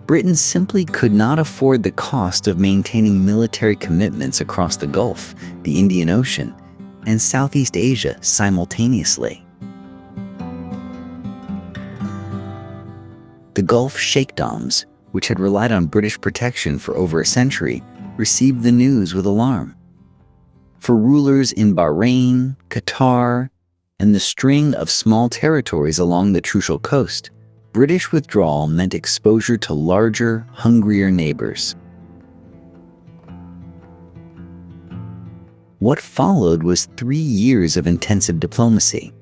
Britain simply could not afford the cost of maintaining military commitments across the Gulf, the Indian Ocean, and Southeast Asia simultaneously. The Gulf sheikdoms, which had relied on British protection for over a century, received the news with alarm. For rulers in Bahrain, Qatar, and the string of small territories along the Trucial coast, British withdrawal meant exposure to larger, hungrier neighbors. What followed was 3 years of intensive diplomacy.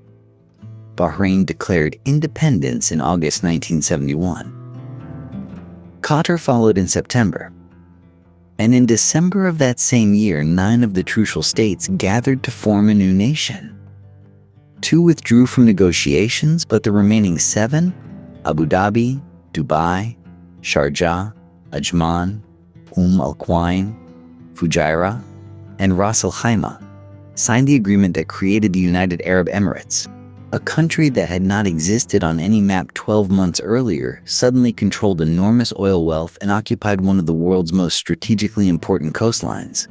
Bahrain declared independence in August 1971. Qatar followed in September. And in December of that same year, 9 of the Trucial states gathered to form a new nation. 2 withdrew from negotiations, but the remaining 7, Abu Dhabi, Dubai, Sharjah, Ajman, Al-Quwain, Fujairah, and Ras Al Khaimah, signed the agreement that created the United Arab Emirates. A country that had not existed on any map 12 months earlier suddenly controlled enormous oil wealth and occupied one of the world's most strategically important coastlines.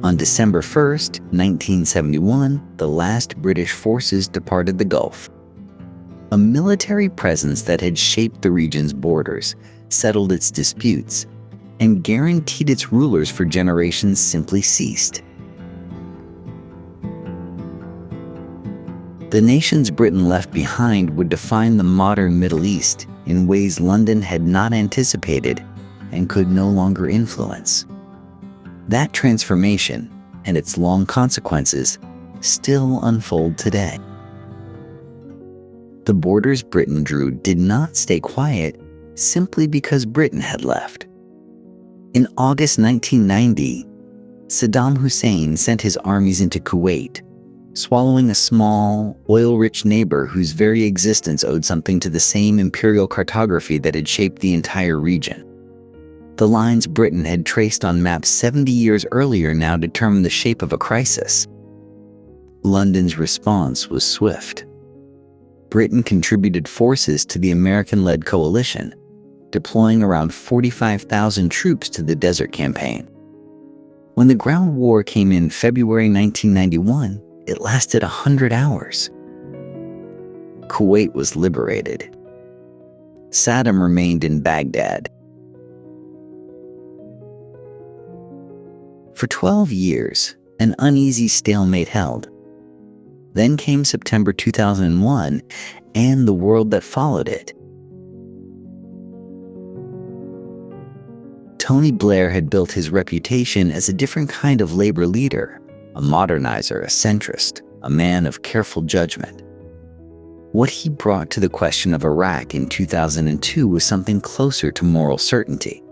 On December 1st, 1971, the last British forces departed the Gulf. A military presence that had shaped the region's borders, settled its disputes, and guaranteed its rulers for generations simply ceased. The nations Britain left behind would define the modern Middle East in ways London had not anticipated and could no longer influence. That transformation and its long consequences still unfold today. The borders Britain drew did not stay quiet simply because Britain had left. In August 1990, Saddam Hussein sent his armies into Kuwait, swallowing a small, oil-rich neighbor whose very existence owed something to the same imperial cartography that had shaped the entire region. The lines Britain had traced on maps 70 years earlier now determined the shape of a crisis. London's response was swift. Britain contributed forces to the American-led coalition, deploying around 45,000 troops to the Desert Campaign. When the ground war came in February 1991, it lasted 100 hours. Kuwait was liberated. Saddam remained in Baghdad. For 12 years, an uneasy stalemate held. Then came September 2001 and the world that followed it. Tony Blair had built his reputation as a different kind of labor leader, a modernizer, a centrist, a man of careful judgment. What he brought to the question of Iraq in 2002 was something closer to moral certainty.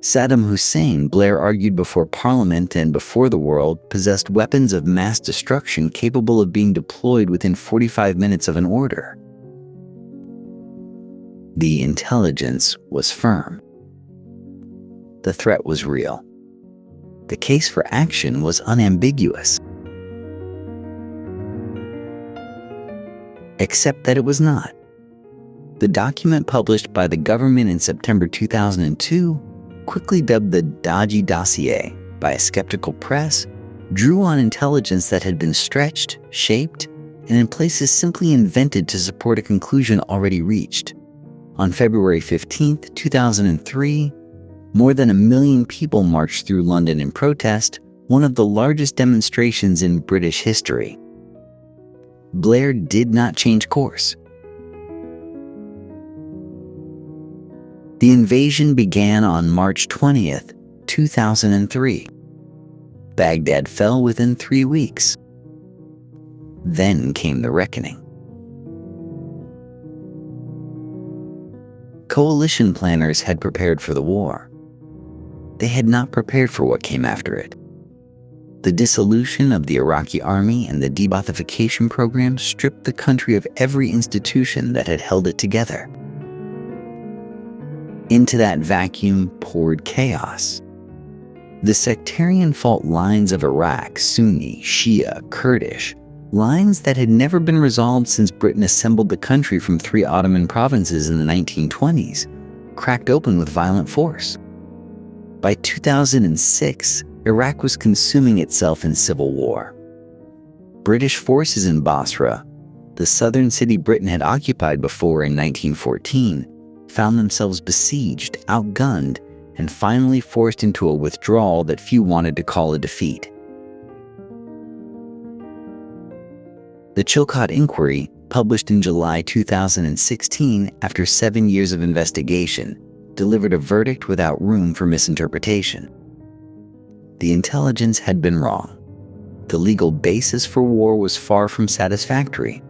Saddam Hussein, Blair argued before Parliament and before the world, possessed weapons of mass destruction capable of being deployed within 45 minutes of an order. The intelligence was firm. The threat was real. The case for action was unambiguous. Except that it was not. The document published by the government in September 2002, quickly dubbed the dodgy dossier by a skeptical press, drew on intelligence that had been stretched, shaped, and in places simply invented to support a conclusion already reached. On February 15, 2003, more than 1 million people marched through London in protest, one of the largest demonstrations in British history. Blair did not change course. The invasion began on March 20th, 2003. Baghdad fell within 3 weeks. Then came the reckoning. Coalition planners had prepared for the war. They had not prepared for what came after it. The dissolution of the Iraqi army and the de-Baathification program stripped the country of every institution that had held it together. Into that vacuum poured chaos. The sectarian fault lines of Iraq, Sunni, Shia, Kurdish, lines that had never been resolved since Britain assembled the country from 3 Ottoman provinces in the 1920s, cracked open with violent force. By 2006, Iraq was consuming itself in civil war. British forces in Basra, the southern city Britain had occupied before in 1914, found themselves besieged, outgunned, and finally forced into a withdrawal that few wanted to call a defeat. The Chilcot Inquiry, published in July 2016 after 7 years of investigation, delivered a verdict without room for misinterpretation. The intelligence had been wrong. The legal basis for war was far from satisfactory.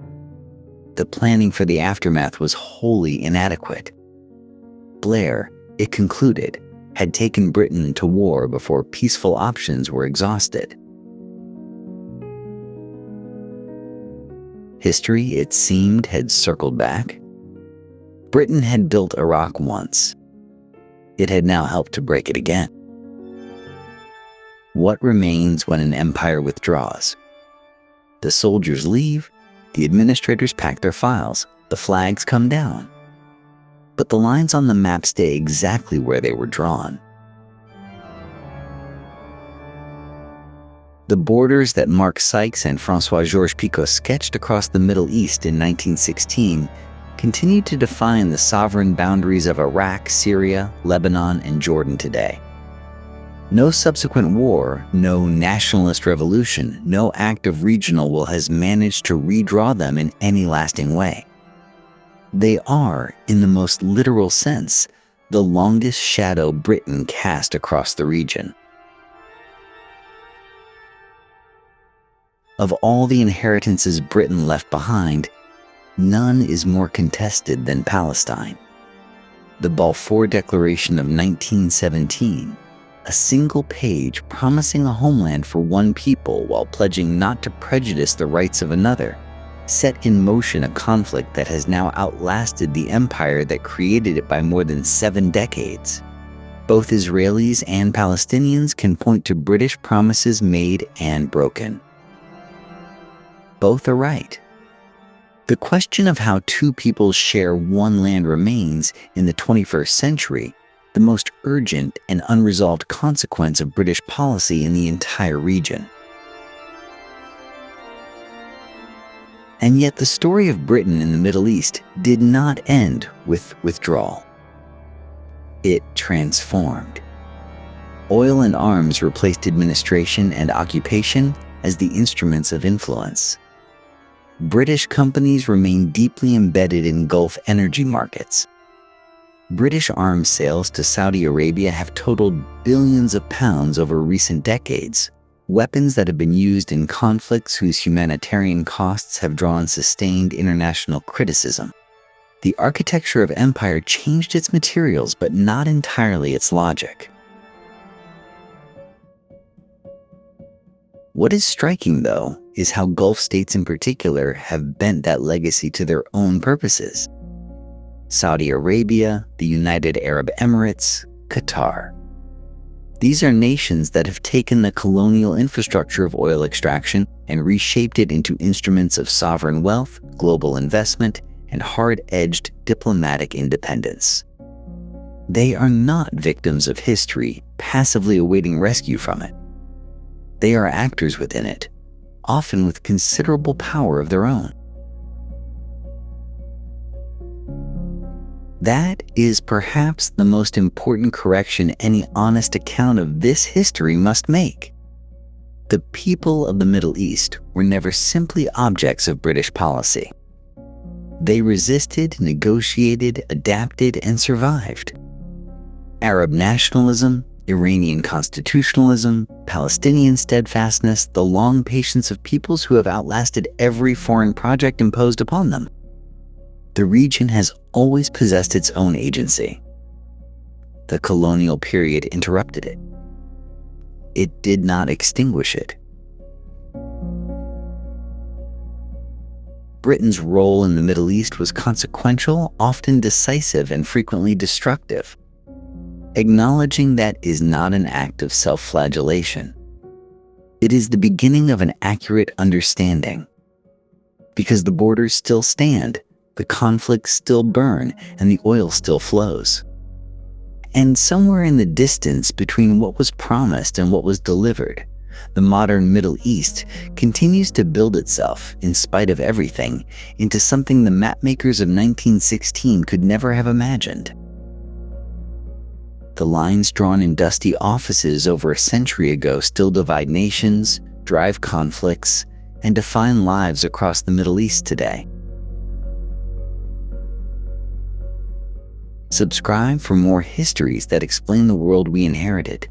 The planning for the aftermath was wholly inadequate. Blair, it concluded, had taken Britain to war before peaceful options were exhausted. History, it seemed, had circled back. Britain had built Iraq once. It had now helped to break it again. What remains when an empire withdraws? The soldiers leave, the administrators pack their files, the flags come down. But the lines on the map stay exactly where they were drawn. The borders that Mark Sykes and François-Georges Picot sketched across the Middle East in 1916 continue to define the sovereign boundaries of Iraq, Syria, Lebanon, and Jordan today. No subsequent war, no nationalist revolution, no act of regional will has managed to redraw them in any lasting way. They are, in the most literal sense, the longest shadow Britain cast across the region. Of all the inheritances Britain left behind, none is more contested than Palestine. The Balfour Declaration of 1917, a single page promising a homeland for one people while pledging not to prejudice the rights of another, set in motion a conflict that has now outlasted the empire that created it by more than 7 decades. Both Israelis and Palestinians can point to British promises made and broken. Both are right. The question of how two peoples share one land remains, in the 21st century, the most urgent and unresolved consequence of British policy in the entire region. And yet the story of Britain in the Middle East did not end with withdrawal. It transformed. Oil and arms replaced administration and occupation as the instruments of influence. British companies remained deeply embedded in Gulf energy markets. British arms sales to Saudi Arabia have totaled billions of pounds over recent decades, weapons that have been used in conflicts whose humanitarian costs have drawn sustained international criticism. The architecture of empire changed its materials, but not entirely its logic. What is striking, though, is how Gulf states in particular have bent that legacy to their own purposes. Saudi Arabia, the United Arab Emirates, Qatar. These are nations that have taken the colonial infrastructure of oil extraction and reshaped it into instruments of sovereign wealth, global investment, and hard-edged diplomatic independence. They are not victims of history, passively awaiting rescue from it. They are actors within it, often with considerable power of their own. That is perhaps the most important correction any honest account of this history must make. The people of the Middle East were never simply objects of British policy. They resisted, negotiated, adapted, and survived. Arab nationalism, Iranian constitutionalism, Palestinian steadfastness, the long patience of peoples who have outlasted every foreign project imposed upon them. The region has always possessed its own agency. The colonial period interrupted it. It did not extinguish it. Britain's role in the Middle East was consequential, often decisive, and frequently destructive. Acknowledging that is not an act of self-flagellation. It is the beginning of an accurate understanding. Because the borders still stand, the conflicts still burn, and the oil still flows. And somewhere in the distance between what was promised and what was delivered, the modern Middle East continues to build itself, in spite of everything, into something the mapmakers of 1916 could never have imagined. The lines drawn in dusty offices over a century ago still divide nations, drive conflicts, and define lives across the Middle East today. Subscribe for more histories that explain the world we inherited.